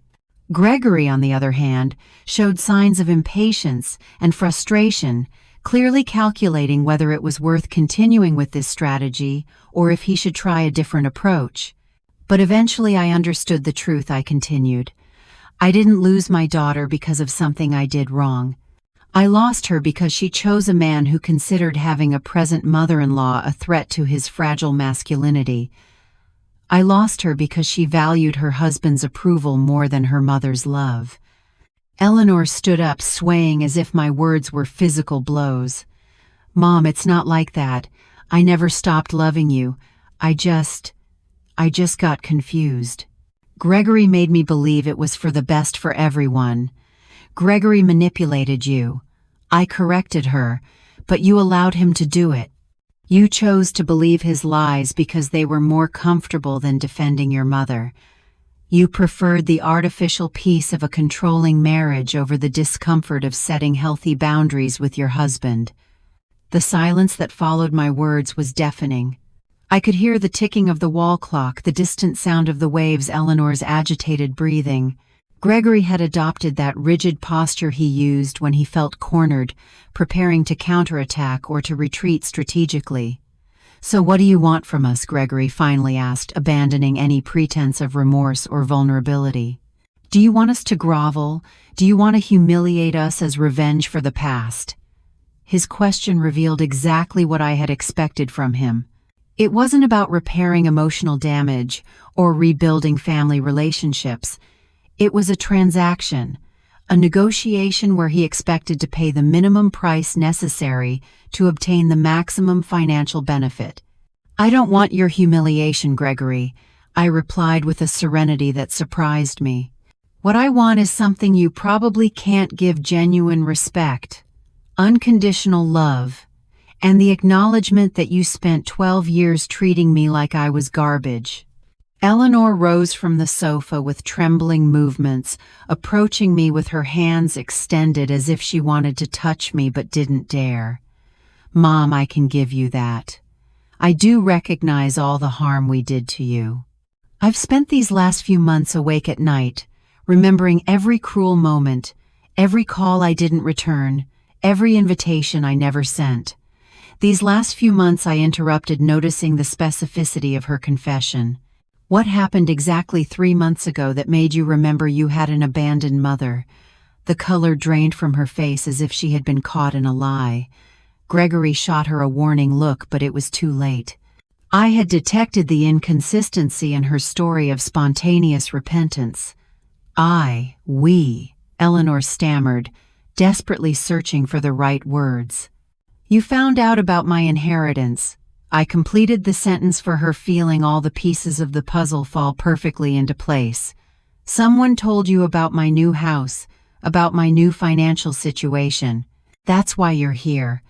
Gregory, on the other hand, showed signs of impatience and frustration, clearly calculating whether it was worth continuing with this strategy or if he should try a different approach. But eventually I understood the truth. I continued. I didn't lose my daughter because of something I did wrong. I lost her because she chose a man who considered having a present mother-in-law a threat to his fragile masculinity. I lost her because she valued her husband's approval more than her mother's love. Eleanor stood up, swaying as if my words were physical blows. Mom, it's not like that. I never stopped loving you. I just got confused. Gregory made me believe it was for the best for everyone. Gregory manipulated you. I corrected her, but you allowed him to do it. You chose to believe his lies because they were more comfortable than defending your mother. You preferred the artificial peace of a controlling marriage over the discomfort of setting healthy boundaries with your husband. The silence that followed my words was deafening. I could hear the ticking of the wall clock, the distant sound of the waves, Eleanor's agitated breathing. Gregory had adopted that rigid posture he used when he felt cornered, preparing to counterattack or to retreat strategically. So what do you want from us? Gregory finally asked, abandoning any pretense of remorse or vulnerability. Do you want us to grovel? Do you want to humiliate us as revenge for the past? His question revealed exactly what I had expected from him. It wasn't about repairing emotional damage or rebuilding family relationships. It was a transaction, a negotiation where he expected to pay the minimum price necessary to obtain the maximum financial benefit. I don't want your humiliation, Gregory, I replied with a serenity that surprised me. What I want is something you probably can't give: genuine respect, unconditional love, and the acknowledgement that you spent 12 years treating me like I was garbage. Eleanor rose from the sofa with trembling movements, approaching me with her hands extended as if she wanted to touch me but didn't dare. Mom, I can give you that. I do recognize all the harm we did to you. I've spent these last few months awake at night, remembering every cruel moment, every call I didn't return, every invitation I never sent. These last few months I interrupted, noticing the specificity of her confession. What happened exactly 3 months ago that made you remember you had an abandoned mother? The color drained from her face as if she had been caught in a lie. Gregory shot her a warning look, but it was too late. I had detected the inconsistency in her story of spontaneous repentance. We, Eleanor stammered, desperately searching for the right words. You found out about my inheritance. I completed the sentence for her, feeling all the pieces of the puzzle fall perfectly into place. Someone told you about my new house, about my new financial situation. That's why you're here.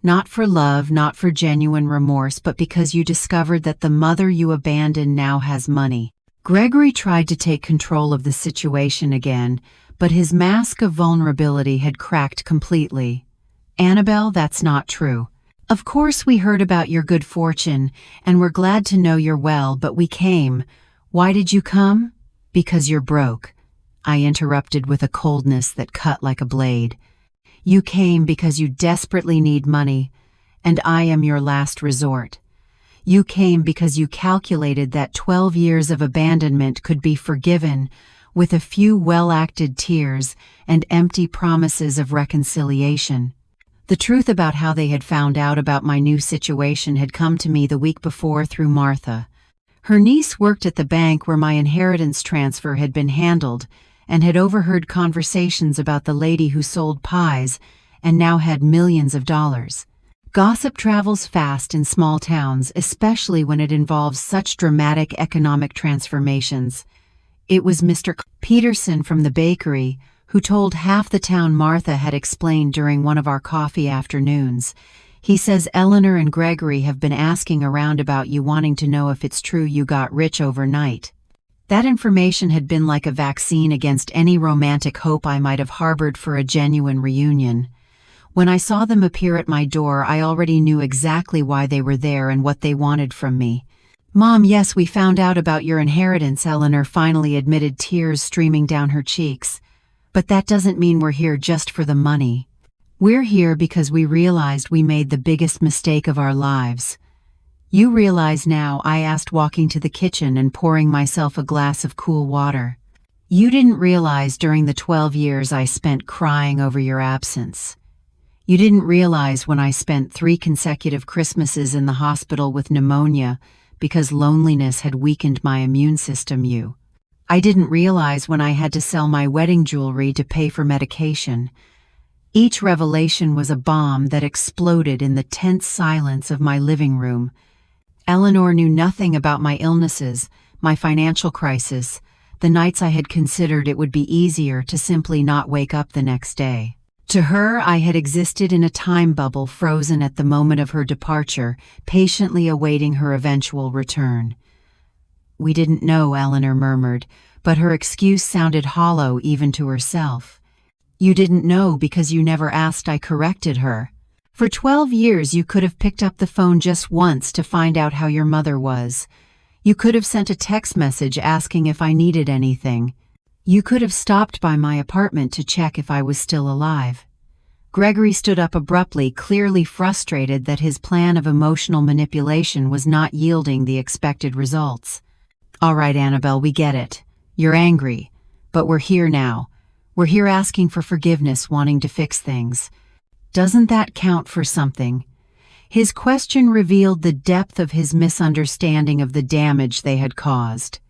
Not for love, not for genuine remorse, but because you discovered that the mother you abandoned now has money. Gregory tried to take control of the situation again, but his mask of vulnerability had cracked completely. Annabelle, that's not true. Of course we heard about your good fortune, and we're glad to know you're well, but we came. Why did you come? Because you're broke, I interrupted with a coldness that cut like a blade. You came because you desperately need money, and I am your last resort. You came because you calculated that 12 years of abandonment could be forgiven with a few well-acted tears and empty promises of reconciliation. The truth about how they had found out about my new situation had come to me the week before through Martha. Her niece worked at the bank where my inheritance transfer had been handled and had overheard conversations about the lady who sold pies and now had millions of dollars. Gossip travels fast in small towns, especially when it involves such dramatic economic transformations. It was Mr. Peterson from the bakery who told half the town Martha had explained during one of our coffee afternoons. He says Eleanor and Gregory have been asking around about you, wanting to know if it's true you got rich overnight. That information had been like a vaccine against any romantic hope I might have harbored for a genuine reunion. When I saw them appear at my door, I already knew exactly why they were there and what they wanted from me. "Mom, yes, we found out about your inheritance," Eleanor finally admitted, tears streaming down her cheeks. "But that doesn't mean we're here just for the money. We're here because we realized we made the biggest mistake of our lives." "You realize now?" I asked, walking to the kitchen and pouring myself a glass of cool water. "You didn't realize during the 12 years I spent crying over your absence. You didn't realize when I spent 3 consecutive Christmases in the hospital with pneumonia because loneliness had weakened my immune system. I didn't realize when I had to sell my wedding jewelry to pay for medication." Each revelation was a bomb that exploded in the tense silence of my living room. Eleanor knew nothing about my illnesses, my financial crisis, the nights I had considered it would be easier to simply not wake up the next day. To her, I had existed in a time bubble, frozen at the moment of her departure, patiently awaiting her eventual return. "We didn't know," Eleanor murmured, but her excuse sounded hollow even to herself. "You didn't know because you never asked," I corrected her. "For 12 years you could have picked up the phone just once to find out how your mother was. You could have sent a text message asking if I needed anything. You could have stopped by my apartment to check if I was still alive." Gregory stood up abruptly, clearly frustrated that his plan of emotional manipulation was not yielding the expected results. "All right, Annabelle, we get it. You're angry, but we're here now. We're here asking for forgiveness, wanting to fix things. Doesn't that count for something?" His question revealed the depth of his misunderstanding of the damage they had caused.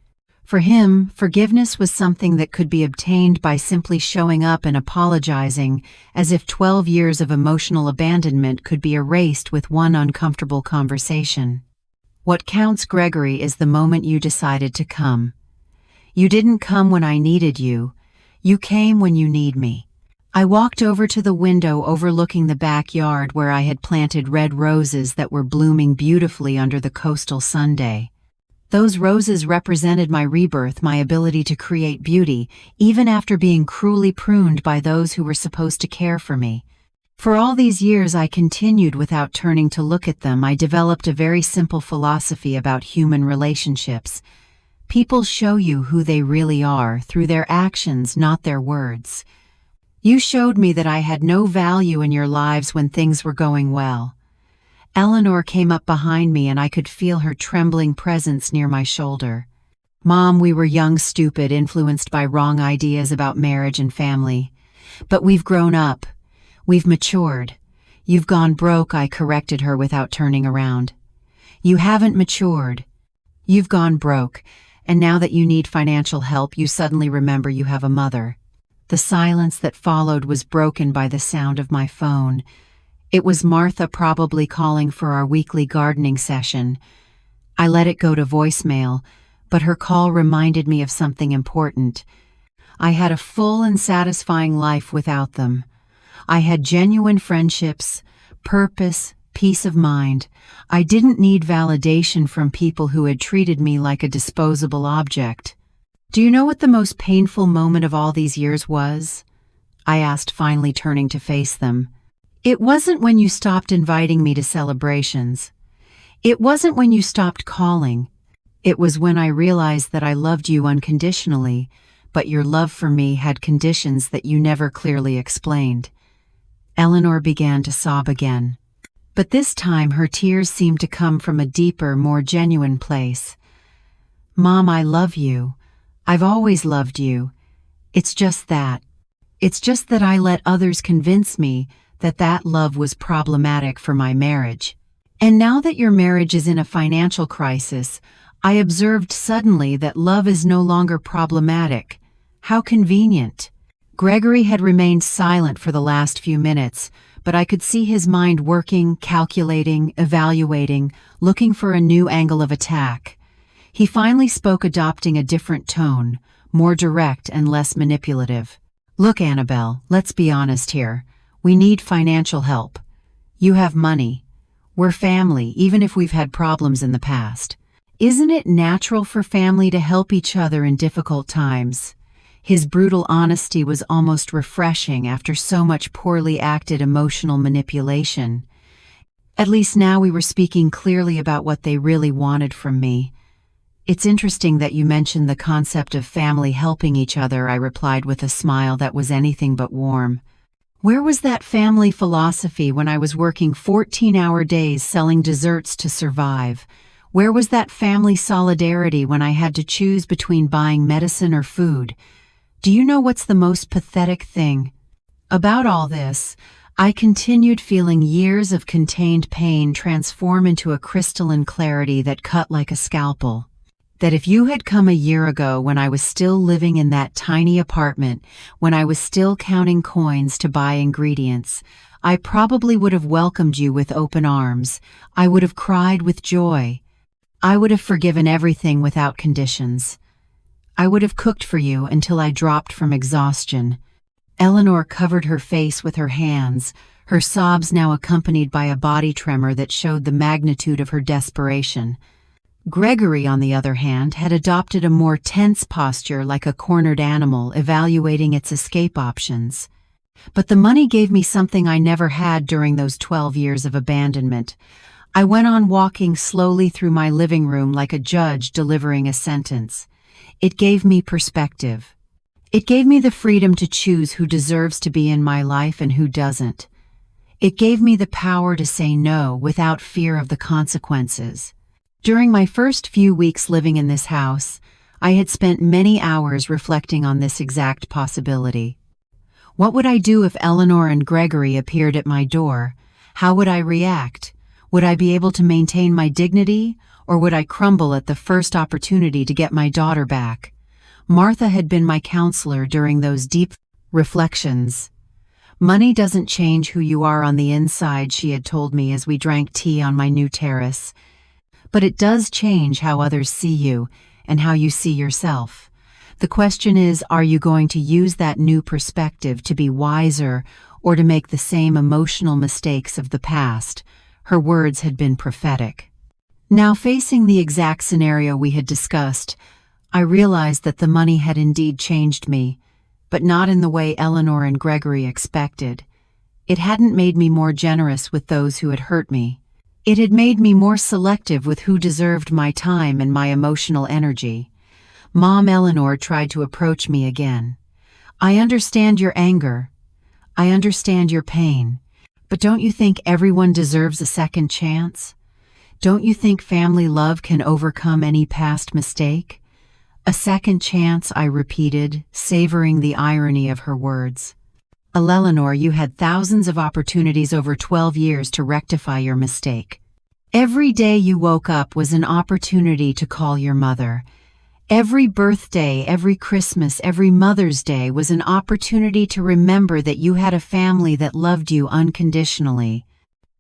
For him, forgiveness was something that could be obtained by simply showing up and apologizing, as if 12 years of emotional abandonment could be erased with one uncomfortable conversation. "What counts, Gregory, is the moment you decided to come. You didn't come when I needed you. You came when you need me." I walked over to the window overlooking the backyard where I had planted red roses that were blooming beautifully under the coastal Sunday. Those roses represented my rebirth, my ability to create beauty, even after being cruelly pruned by those who were supposed to care for me. For all these years I continued without turning to look at them. I developed a very simple philosophy about human relationships. People show you who they really are through their actions, not their words. You showed me that I had no value in your lives when things were going well. Eleanor came up behind me and I could feel her trembling presence near my shoulder. "Mom, we were young, stupid, influenced by wrong ideas about marriage and family. But we've grown up. We've matured. You've gone broke," I corrected her without turning around. "You haven't matured. You've gone broke, and now that you need financial help, you suddenly remember you have a mother." The silence that followed was broken by the sound of my phone. It was Martha, probably calling for our weekly gardening session. I let it go to voicemail, but her call reminded me of something important. I had a full and satisfying life without them. I had genuine friendships, purpose, peace of mind. I didn't need validation from people who had treated me like a disposable object. "Do you know what the most painful moment of all these years was?" I asked, finally turning to face them. "It wasn't when you stopped inviting me to celebrations. It wasn't when you stopped calling. It was when I realized that I loved you unconditionally, but your love for me had conditions that you never clearly explained." Eleanor began to sob again. But this time her tears seemed to come from a deeper, more genuine place. "Mom, I love you. I've always loved you. It's just that I let others convince me that love was problematic for my marriage. And now that your marriage is in a financial crisis, I observed suddenly that love is no longer problematic. How convenient." Gregory had remained silent for the last few minutes, but I could see his mind working, calculating, evaluating, looking for a new angle of attack. He finally spoke, adopting a different tone, more direct and less manipulative. "Look, Annabelle, let's be honest here. We need financial help. You have money. We're family, even if we've had problems in the past. Isn't it natural for family to help each other in difficult times? His brutal honesty was almost refreshing after so much poorly acted emotional manipulation. At least now we were speaking clearly about what they really wanted from me. It's interesting that you mentioned the concept of family helping each other, I replied with a smile that was anything but warm. Where was that family philosophy when I was working 14-hour days selling desserts to survive? Where was that family solidarity when I had to choose between buying medicine or food? Do you know what's the most pathetic thing? About all this, I continued feeling years of contained pain transform into a crystalline clarity that cut like a scalpel. That if you had come a year ago when I was still living in that tiny apartment, when I was still counting coins to buy ingredients, I probably would have welcomed you with open arms. I would have cried with joy. I would have forgiven everything without conditions. I would have cooked for you until I dropped from exhaustion. Eleanor covered her face with her hands, her sobs now accompanied by a body tremor that showed the magnitude of her desperation. Gregory, on the other hand, had adopted a more tense posture like a cornered animal evaluating its escape options. But the money gave me something I never had during those 12 years of abandonment. I went on walking slowly through my living room like a judge delivering a sentence. It gave me perspective. It gave me the freedom to choose who deserves to be in my life and who doesn't. It gave me the power to say no without fear of the consequences. During my first few weeks living in this house, I had spent many hours reflecting on this exact possibility. What would I do if Eleanor and Gregory appeared at my door? How would I react? Would I be able to maintain my dignity, or would I crumble at the first opportunity to get my daughter back? Martha had been my counselor during those deep reflections. Money doesn't change who you are on the inside, she had told me as we drank tea on my new terrace. But it does change how others see you and how you see yourself. The question is, are you going to use that new perspective to be wiser or to make the same emotional mistakes of the past? Her words had been prophetic. Now, facing the exact scenario we had discussed, I realized that the money had indeed changed me, but not in the way Eleanor and Gregory expected. It hadn't made me more generous with those who had hurt me. It had made me more selective with who deserved my time and my emotional energy. Mom Eleanor tried to approach me again. I understand your anger. I understand your pain. But don't you think everyone deserves a second chance? Don't you think family love can overcome any past mistake? A second chance, I repeated, savoring the irony of her words. Eleanor, you had thousands of opportunities over 12 years to rectify your mistake. Every day you woke up was an opportunity to call your mother. Every birthday, every Christmas, every Mother's Day was an opportunity to remember that you had a family that loved you unconditionally.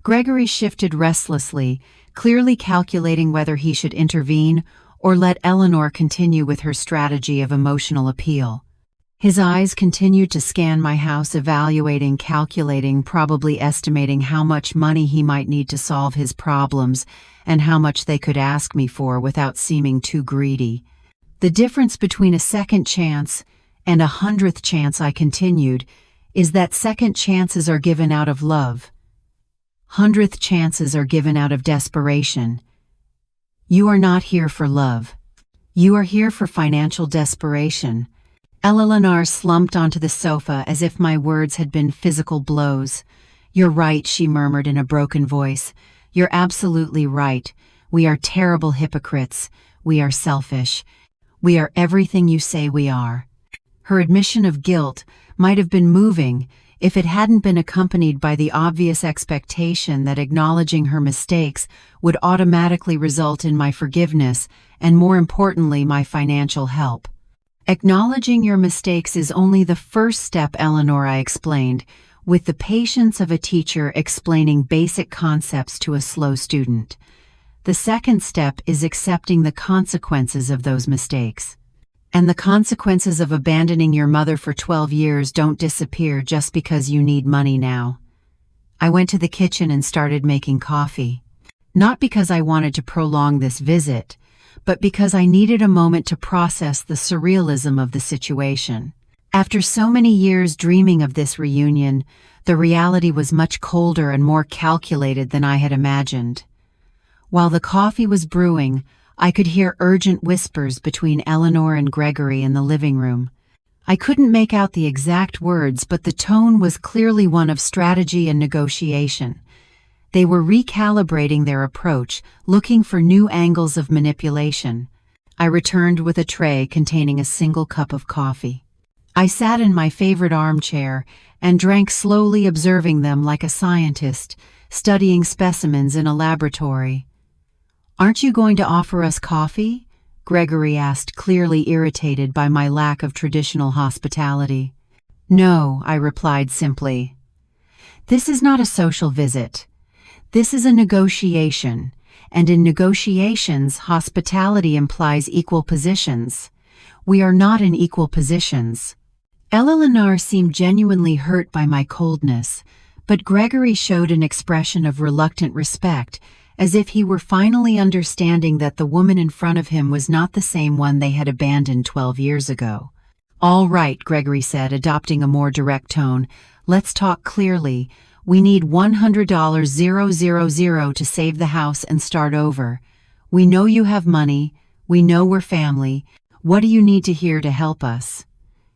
Gregory shifted restlessly, clearly calculating whether he should intervene or let Eleanor continue with her strategy of emotional appeal. His eyes continued to scan my house, evaluating, calculating, probably estimating how much money he might need to solve his problems and how much they could ask me for without seeming too greedy. The difference between a second chance and a 100th chance, I continued, is that second chances are given out of love. 100th chances are given out of desperation. You are not here for love. You are here for financial desperation. Eleanor slumped onto the sofa as if my words had been physical blows. You're right, she murmured in a broken voice. You're absolutely right. We are terrible hypocrites. We are selfish. We are everything you say we are. Her admission of guilt might have been moving if it hadn't been accompanied by the obvious expectation that acknowledging her mistakes would automatically result in my forgiveness and, more importantly, my financial help. Acknowledging your mistakes is only the first step, Eleanor, I explained, with the patience of a teacher explaining basic concepts to a slow student. The second step is accepting the consequences of those mistakes. And the consequences of abandoning your mother for 12 years don't disappear just because you need money now. I went to the kitchen and started making coffee. Not because I wanted to prolong this visit, but because I needed a moment to process the surrealism of the situation. After so many years dreaming of this reunion, the reality was much colder and more calculated than I had imagined. While the coffee was brewing, I could hear urgent whispers between Eleanor and Gregory in the living room. I couldn't make out the exact words, but the tone was clearly one of strategy and negotiation. They were recalibrating their approach, looking for new angles of manipulation. I returned with a tray containing a single cup of coffee. I sat in my favorite armchair and drank slowly, observing them like a scientist, studying specimens in a laboratory. "Aren't you going to offer us coffee?" Gregory asked, clearly irritated by my lack of traditional hospitality. "No," I replied simply. "This is not a social visit. This is a negotiation, and in negotiations, hospitality implies equal positions. We are not in equal positions." Eleanor seemed genuinely hurt by my coldness, but Gregory showed an expression of reluctant respect, as if he were finally understanding that the woman in front of him was not the same one they had abandoned 12 years ago. "All right," Gregory said, adopting a more direct tone. "Let's talk clearly. We need $100,000 to save the house and start over. We know you have money. We know we're family. What do you need to hear to help us?"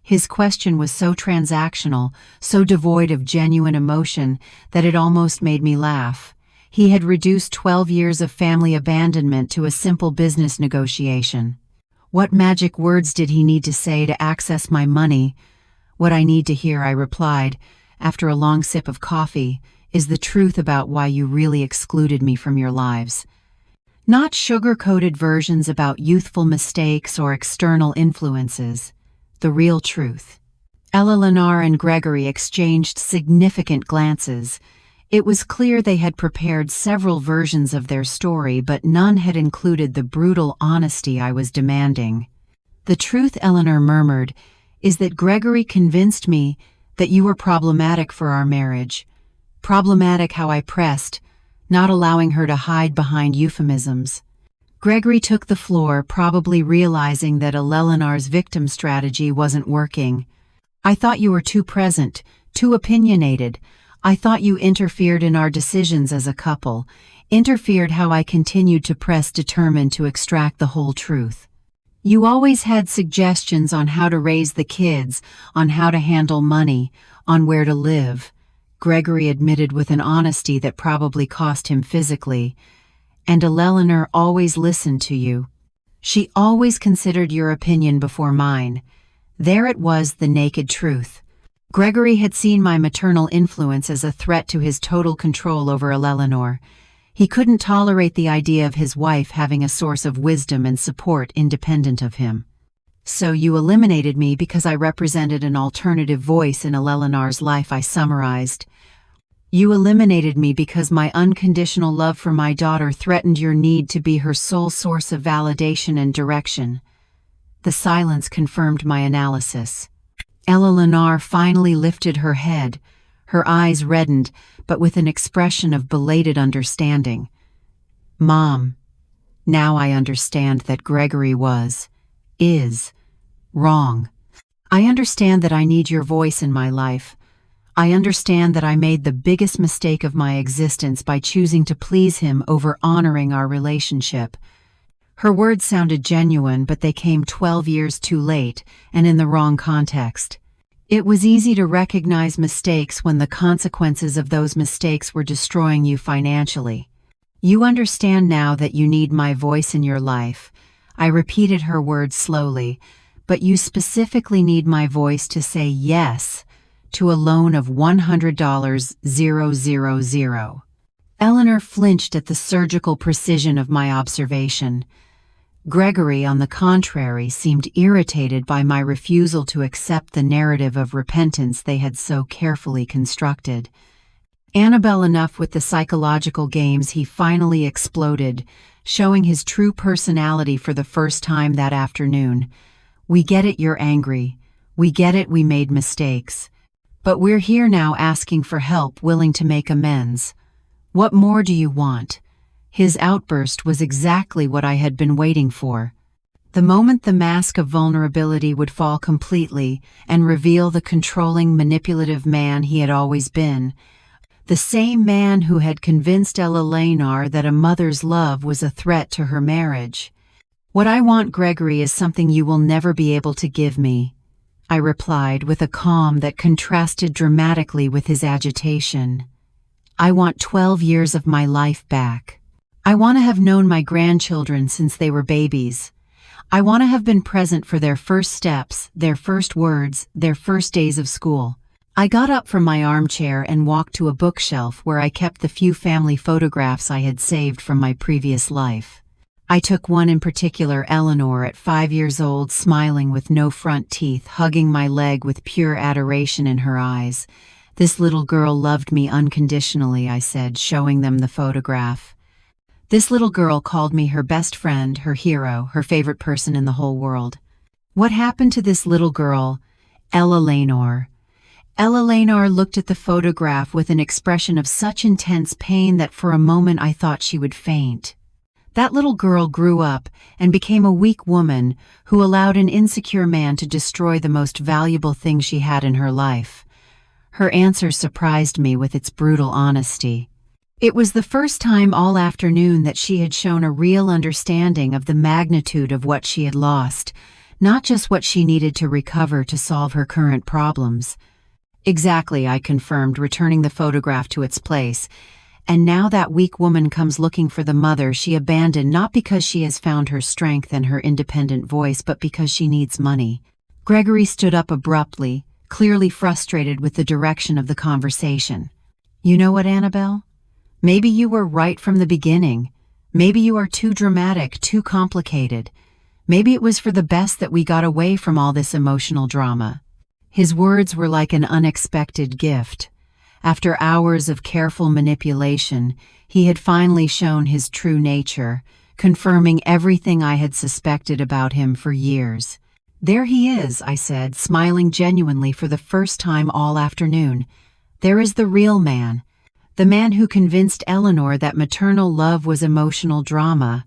His question was so transactional, so devoid of genuine emotion, that it almost made me laugh. He had reduced 12 years of family abandonment to a simple business negotiation. What magic words did he need to say to access my money? "What I need to hear," I replied, after a long sip of coffee, "is the truth about why you really excluded me from your lives. Not sugar-coated versions about youthful mistakes or external influences. The real truth." Eleanor and Gregory exchanged significant glances. It was clear they had prepared several versions of their story, but none had included the brutal honesty I was demanding. "The truth," Eleanor murmured, "is that Gregory convinced me that you were problematic for our marriage. Problematic how I pressed, not allowing her to hide behind euphemisms." Gregory took the floor, probably realizing that Eleanor's victim strategy wasn't working. "I thought you were too present, too opinionated. I thought you interfered in our decisions as a couple, interfered how I continued to press, determined to extract the whole truth. You always had suggestions on how to raise the kids, on how to handle money, on where to live," Gregory admitted with an honesty that probably cost him physically. "And Eleanor always listened to you. She always considered your opinion before mine." There it was, the naked truth. Gregory had seen my maternal influence as a threat to his total control over Eleanor. He couldn't tolerate the idea of his wife having a source of wisdom and support independent of him. "So you eliminated me because I represented an alternative voice in Eleanor's life," I summarized. "You eliminated me because my unconditional love for my daughter threatened your need to be her sole source of validation and direction." The silence confirmed my analysis. Eleanor finally lifted her head. Her eyes reddened, but with an expression of belated understanding. "Mom, now I understand that Gregory is wrong. I understand that I need your voice in my life. I understand that I made the biggest mistake of my existence by choosing to please him over honoring our relationship." Her words sounded genuine, but they came 12 years too late and in the wrong context. It was easy to recognize mistakes when the consequences of those mistakes were destroying you financially. "You understand now that you need my voice in your life." I repeated her words slowly. "But you specifically need my voice to say yes to a loan of $100,000. Eleanor flinched at the surgical precision of my observation. Gregory, on the contrary, seemed irritated by my refusal to accept the narrative of repentance they had so carefully constructed. Annabelle enough with the psychological games, he finally exploded, showing his true personality for the first time that afternoon. "We get it, you're angry. We get it, we made mistakes. But we're here now asking for help, willing to make amends. What more do you want?" His outburst was exactly what I had been waiting for. The moment the mask of vulnerability would fall completely and reveal the controlling, manipulative man he had always been. The same man who had convinced Eleanor that a mother's love was a threat to her marriage. "What I want, Gregory, is something you will never be able to give me," I replied with a calm that contrasted dramatically with his agitation. "I want 12 years of my life back. I want to have known my grandchildren since they were babies. I want to have been present for their first steps, their first words, their first days of school." I got up from my armchair and walked to a bookshelf where I kept the few family photographs I had saved from my previous life. I took one in particular, Eleanor at 5 years old, smiling with no front teeth, hugging my leg with pure adoration in her eyes. "This little girl loved me unconditionally," I said, showing them the photograph. "This little girl called me her best friend, her hero, her favorite person in the whole world." "What happened to this little girl, Eleanor?" Eleanor looked at the photograph with an expression of such intense pain that for a moment I thought she would faint. "That little girl grew up and became a weak woman who allowed an insecure man to destroy the most valuable thing she had in her life." Her answer surprised me with its brutal honesty. It was the first time all afternoon that she had shown a real understanding of the magnitude of what she had lost, not just what she needed to recover to solve her current problems. "Exactly," I confirmed, returning the photograph to its place. "And now that weak woman comes looking for the mother she abandoned, not because she has found her strength and her independent voice, but because she needs money." Gregory stood up abruptly, clearly frustrated with the direction of the conversation. "You know what, Annabelle? Maybe you were right from the beginning. Maybe you are too dramatic, too complicated. Maybe it was for the best that we got away from all this emotional drama." His words were like an unexpected gift. After hours of careful manipulation, he had finally shown his true nature, confirming everything I had suspected about him for years. "There he is," I said, smiling genuinely for the first time all afternoon. "There is the real man. The man who convinced Eleanor that maternal love was emotional drama.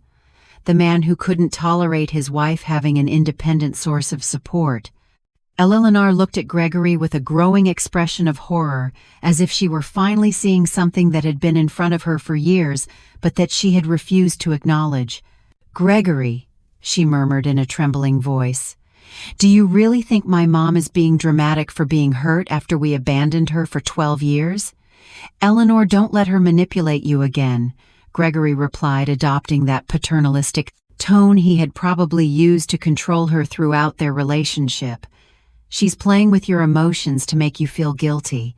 The man who couldn't tolerate his wife having an independent source of support." Eleanor looked at Gregory with a growing expression of horror, as if she were finally seeing something that had been in front of her for years, but that she had refused to acknowledge. "Gregory," she murmured in a trembling voice, "do you really think my mom is being dramatic for being hurt after we abandoned her for 12 years? "Eleanor, don't let her manipulate you again," Gregory replied, adopting that paternalistic tone he had probably used to control her throughout their relationship. "She's playing with your emotions to make you feel guilty."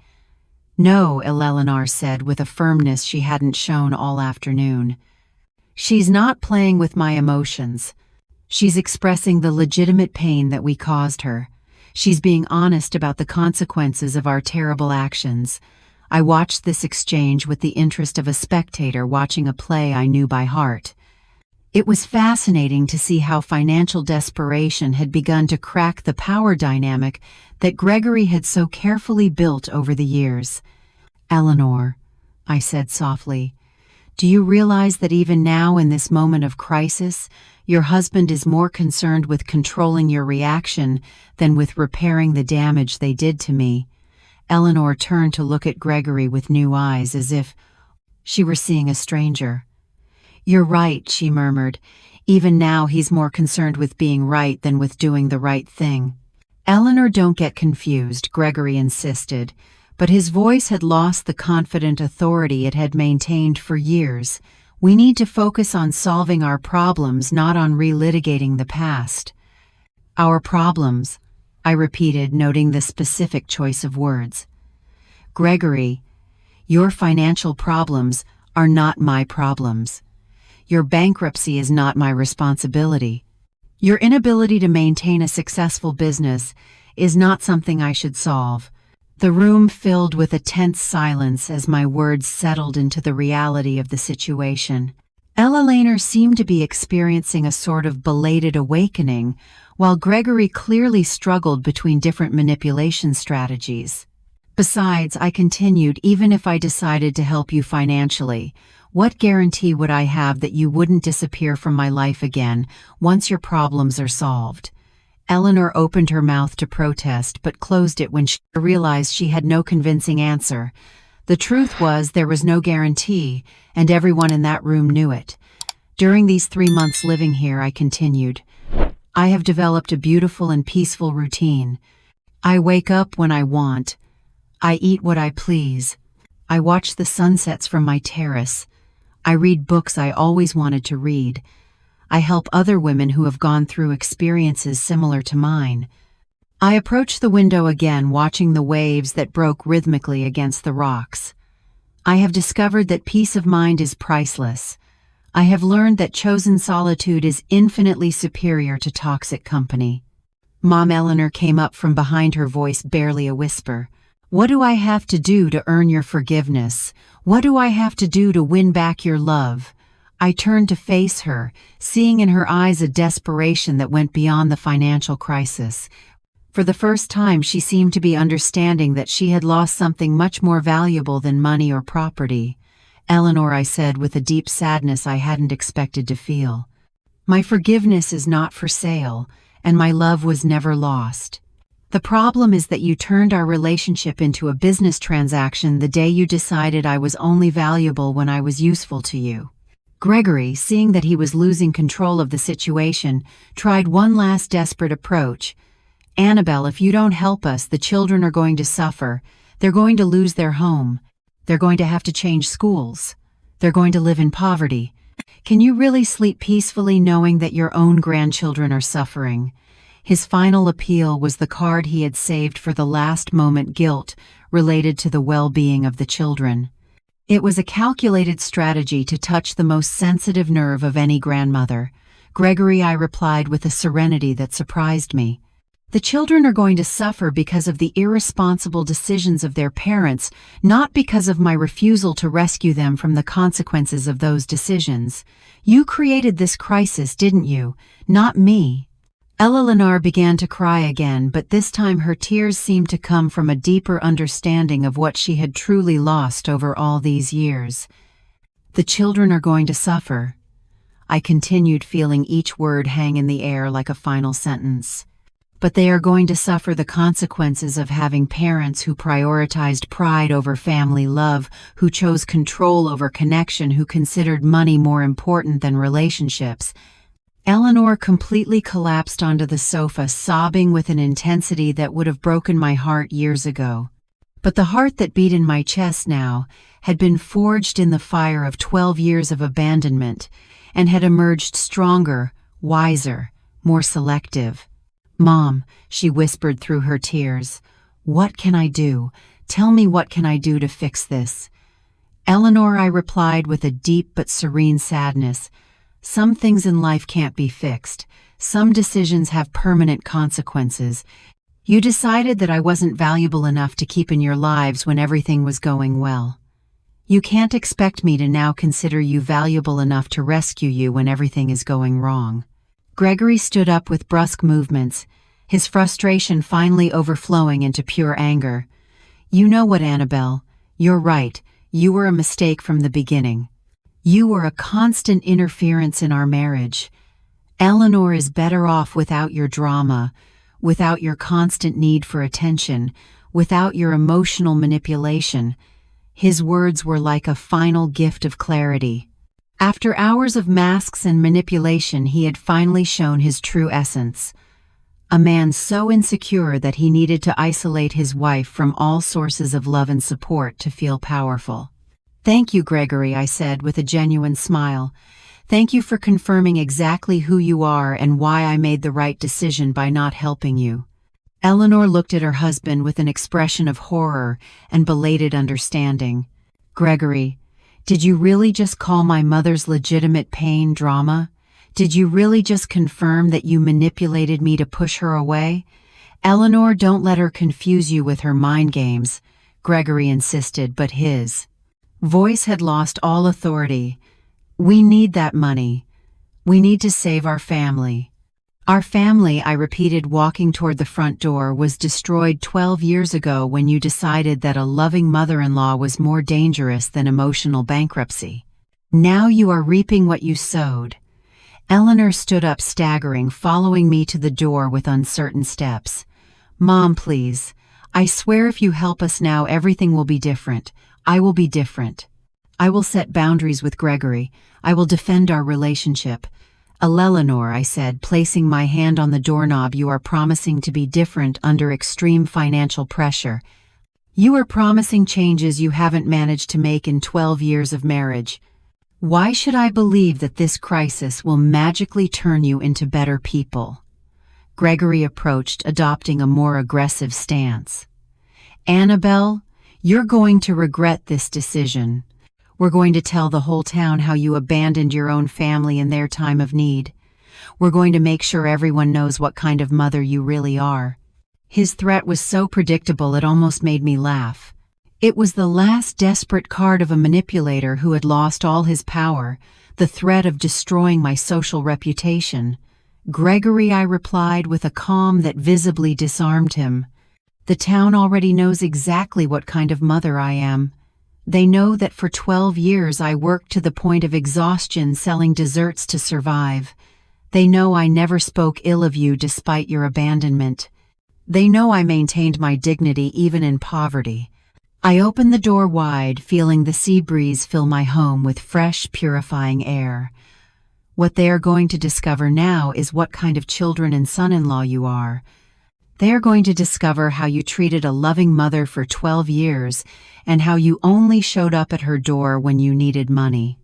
"No," Eleanor said with a firmness she hadn't shown all afternoon. "She's not playing with my emotions. She's expressing the legitimate pain that we caused her. She's being honest about the consequences of our terrible actions." I watched this exchange with the interest of a spectator watching a play I knew by heart. It was fascinating to see how financial desperation had begun to crack the power dynamic that Gregory had so carefully built over the years. "Eleanor," I said softly, "do you realize that even now in this moment of crisis, your husband is more concerned with controlling your reaction than with repairing the damage they did to me?" Eleanor turned to look at Gregory with new eyes, as if she were seeing a stranger. "You're right," she murmured. "Even now he's more concerned with being right than with doing the right thing." "Eleanor, don't get confused," Gregory insisted, but his voice had lost the confident authority it had maintained for years. "We need to focus on solving our problems, not on relitigating the past." "Our problems," I repeated, noting the specific choice of words. "Gregory, your financial problems are not my problems. Your bankruptcy is not my responsibility. Your inability to maintain a successful business is not something I should solve." The room filled with a tense silence as my words settled into the reality of the situation. Eleanor seemed to be experiencing a sort of belated awakening, while Gregory clearly struggled between different manipulation strategies. Besides, I continued, even if I decided to help you financially, what guarantee would I have that you wouldn't disappear from my life again once your problems are solved? Eleanor opened her mouth to protest but closed it when she realized she had no convincing answer. The truth was there was no guarantee, and everyone in that room knew it. During these 3 months living here, I continued, I have developed a beautiful and peaceful routine. I wake up when I want. I eat what I please. I watch the sunsets from my terrace. I read books I always wanted to read. I help other women who have gone through experiences similar to mine. I approached the window again, watching the waves that broke rhythmically against the rocks. I have discovered that peace of mind is priceless. I have learned that chosen solitude is infinitely superior to toxic company. Mom Eleanor came up from behind, her voice barely a whisper. What do I have to do to earn your forgiveness? What do I have to do to win back your love? I turned to face her, seeing in her eyes a desperation that went beyond the financial crisis. For the first time, she seemed to be understanding that she had lost something much more valuable than money or property. Eleanor, I said with a deep sadness I hadn't expected to feel, my forgiveness is not for sale, and my love was never lost. The problem is that you turned our relationship into a business transaction the day you decided I was only valuable when I was useful to you. Gregory, seeing that he was losing control of the situation, tried one last desperate approach. Annabelle, if you don't help us, the children are going to suffer. They're going to lose their home. They're going to have to change schools. They're going to live in poverty. Can you really sleep peacefully knowing that your own grandchildren are suffering? His final appeal was the card he had saved for the last moment, guilt related to the well-being of the children. It was a calculated strategy to touch the most sensitive nerve of any grandmother. Gregory, I replied with a serenity that surprised me. The children are going to suffer because of the irresponsible decisions of their parents, not because of my refusal to rescue them from the consequences of those decisions. You created this crisis, didn't you? Not me. Eleanor began to cry again, but this time her tears seemed to come from a deeper understanding of what she had truly lost over all these years. The children are going to suffer. I continued, feeling each word hang in the air like a final sentence. But they are going to suffer the consequences of having parents who prioritized pride over family love, who chose control over connection, who considered money more important than relationships. Eleanor completely collapsed onto the sofa, sobbing with an intensity that would have broken my heart years ago. But the heart that beat in my chest now had been forged in the fire of 12 years of abandonment and had emerged stronger, wiser, more selective. Mom, she whispered through her tears, what can I do? Tell me, what can I do to fix this? Eleanor, I replied with a deep but serene sadness, some things in life can't be fixed. Some decisions have permanent consequences. You decided that I wasn't valuable enough to keep in your lives when everything was going well. You can't expect me to now consider you valuable enough to rescue you when everything is going wrong. Gregory stood up with brusque movements, his frustration finally overflowing into pure anger. You know what, Annabelle? You're right. You were a mistake from the beginning. You were a constant interference in our marriage. Eleanor is better off without your drama, without your constant need for attention, without your emotional manipulation. His words were like a final gift of clarity. After hours of masks and manipulation, he had finally shown his true essence. A man so insecure that he needed to isolate his wife from all sources of love and support to feel powerful. Thank you, Gregory, I said with a genuine smile. Thank you for confirming exactly who you are and why I made the right decision by not helping you. Eleanor looked at her husband with an expression of horror and belated understanding. Gregory, did you really just call my mother's legitimate pain drama? Did you really just confirm that you manipulated me to push her away? Eleanor, don't let her confuse you with her mind games, Gregory insisted, but his voice had lost all authority. We need that money. We need to save our family. Our family, I repeated, walking toward the front door, was destroyed 12 years ago when you decided that a loving mother-in-law was more dangerous than emotional bankruptcy. Now you are reaping what you sowed. Eleanor stood up, staggering, following me to the door with uncertain steps. Mom, please. I swear if you help us now, everything will be different. I will be different. I will set boundaries with Gregory. I will defend our relationship. Eleanor, I said, placing my hand on the doorknob, you are promising to be different under extreme financial pressure. You are promising changes you haven't managed to make in 12 years of marriage. Why should I believe that this crisis will magically turn you into better people? Gregory approached, adopting a more aggressive stance. Annabelle, you're going to regret this decision. We're going to tell the whole town how you abandoned your own family in their time of need. We're going to make sure everyone knows what kind of mother you really are. His threat was so predictable it almost made me laugh. It was the last desperate card of a manipulator who had lost all his power, the threat of destroying my social reputation. Gregory, I replied with a calm that visibly disarmed him. The town already knows exactly what kind of mother I am. They know that for 12 years I worked to the point of exhaustion selling desserts to survive. They know I never spoke ill of you despite your abandonment. They know I maintained my dignity even in poverty. I opened the door wide, feeling the sea breeze fill my home with fresh, purifying air. What they are going to discover now is what kind of children and son-in-law you are. They are going to discover how you treated a loving mother for 12 years and how you only showed up at her door when you needed money.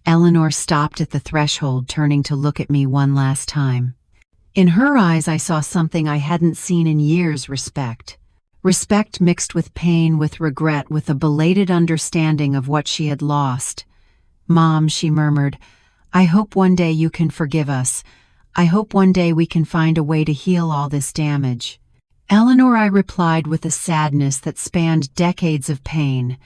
Eleanor stopped at the threshold, turning to look at me one last time. In her eyes, I saw something I hadn't seen in years: respect. Respect mixed with pain, with regret, with a belated understanding of what she had lost. Mom, she murmured, I hope one day you can forgive us. I hope one day we can find a way to heal all this damage. Eleanor, I replied with a sadness that spanned decades of pain.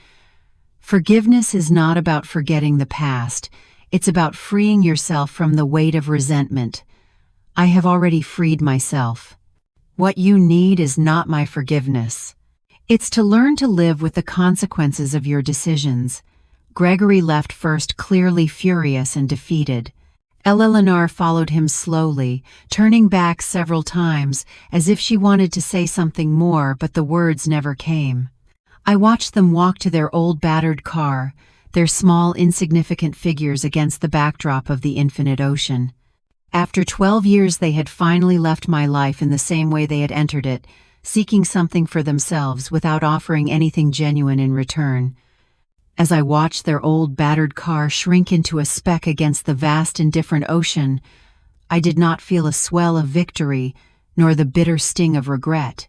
Forgiveness is not about forgetting the past. It's about freeing yourself from the weight of resentment. I have already freed myself. What you need is not my forgiveness. It's to learn to live with the consequences of your decisions. Gregory left first, clearly furious and defeated. Eleanor followed him slowly, turning back several times, as if she wanted to say something more, but the words never came. I watched them walk to their old battered car, their small, insignificant figures against the backdrop of the infinite ocean. After 12 years, they had finally left my life in the same way they had entered it, seeking something for themselves without offering anything genuine in return. As I watched their old battered car shrink into a speck against the vast indifferent ocean, I did not feel a swell of victory, nor the bitter sting of regret.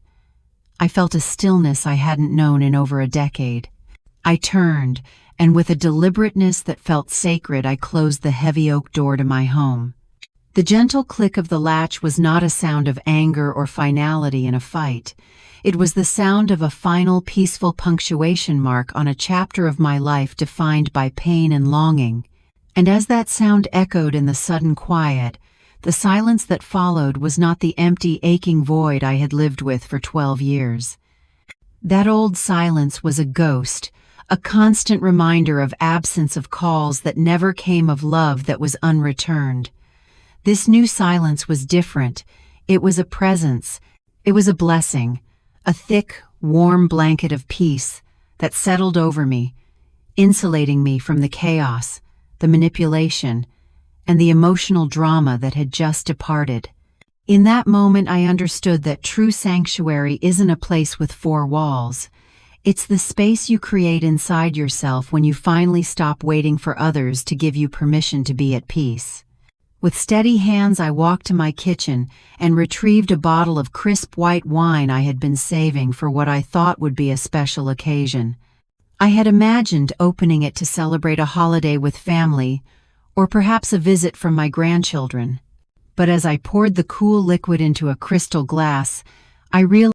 I felt a stillness I hadn't known in over a decade. I turned, and with a deliberateness that felt sacred, I closed the heavy oak door to my home. The gentle click of the latch was not a sound of anger or finality in a fight. It was the sound of a final, peaceful punctuation mark on a chapter of my life defined by pain and longing. And as that sound echoed in the sudden quiet, the silence that followed was not the empty, aching void I had lived with for 12 years. That old silence was a ghost, a constant reminder of absence, of calls that never came, of love that was unreturned. This new silence was different. It was a presence. It was a blessing. A thick, warm blanket of peace that settled over me, insulating me from the chaos, the manipulation, and the emotional drama that had just departed. In that moment, I understood that true sanctuary isn't a place with four walls. It's the space you create inside yourself when you finally stop waiting for others to give you permission to be at peace. With steady hands, I walked to my kitchen and retrieved a bottle of crisp white wine I had been saving for what I thought would be a special occasion. I had imagined opening it to celebrate a holiday with family, or perhaps a visit from my grandchildren. But as I poured the cool liquid into a crystal glass, I realized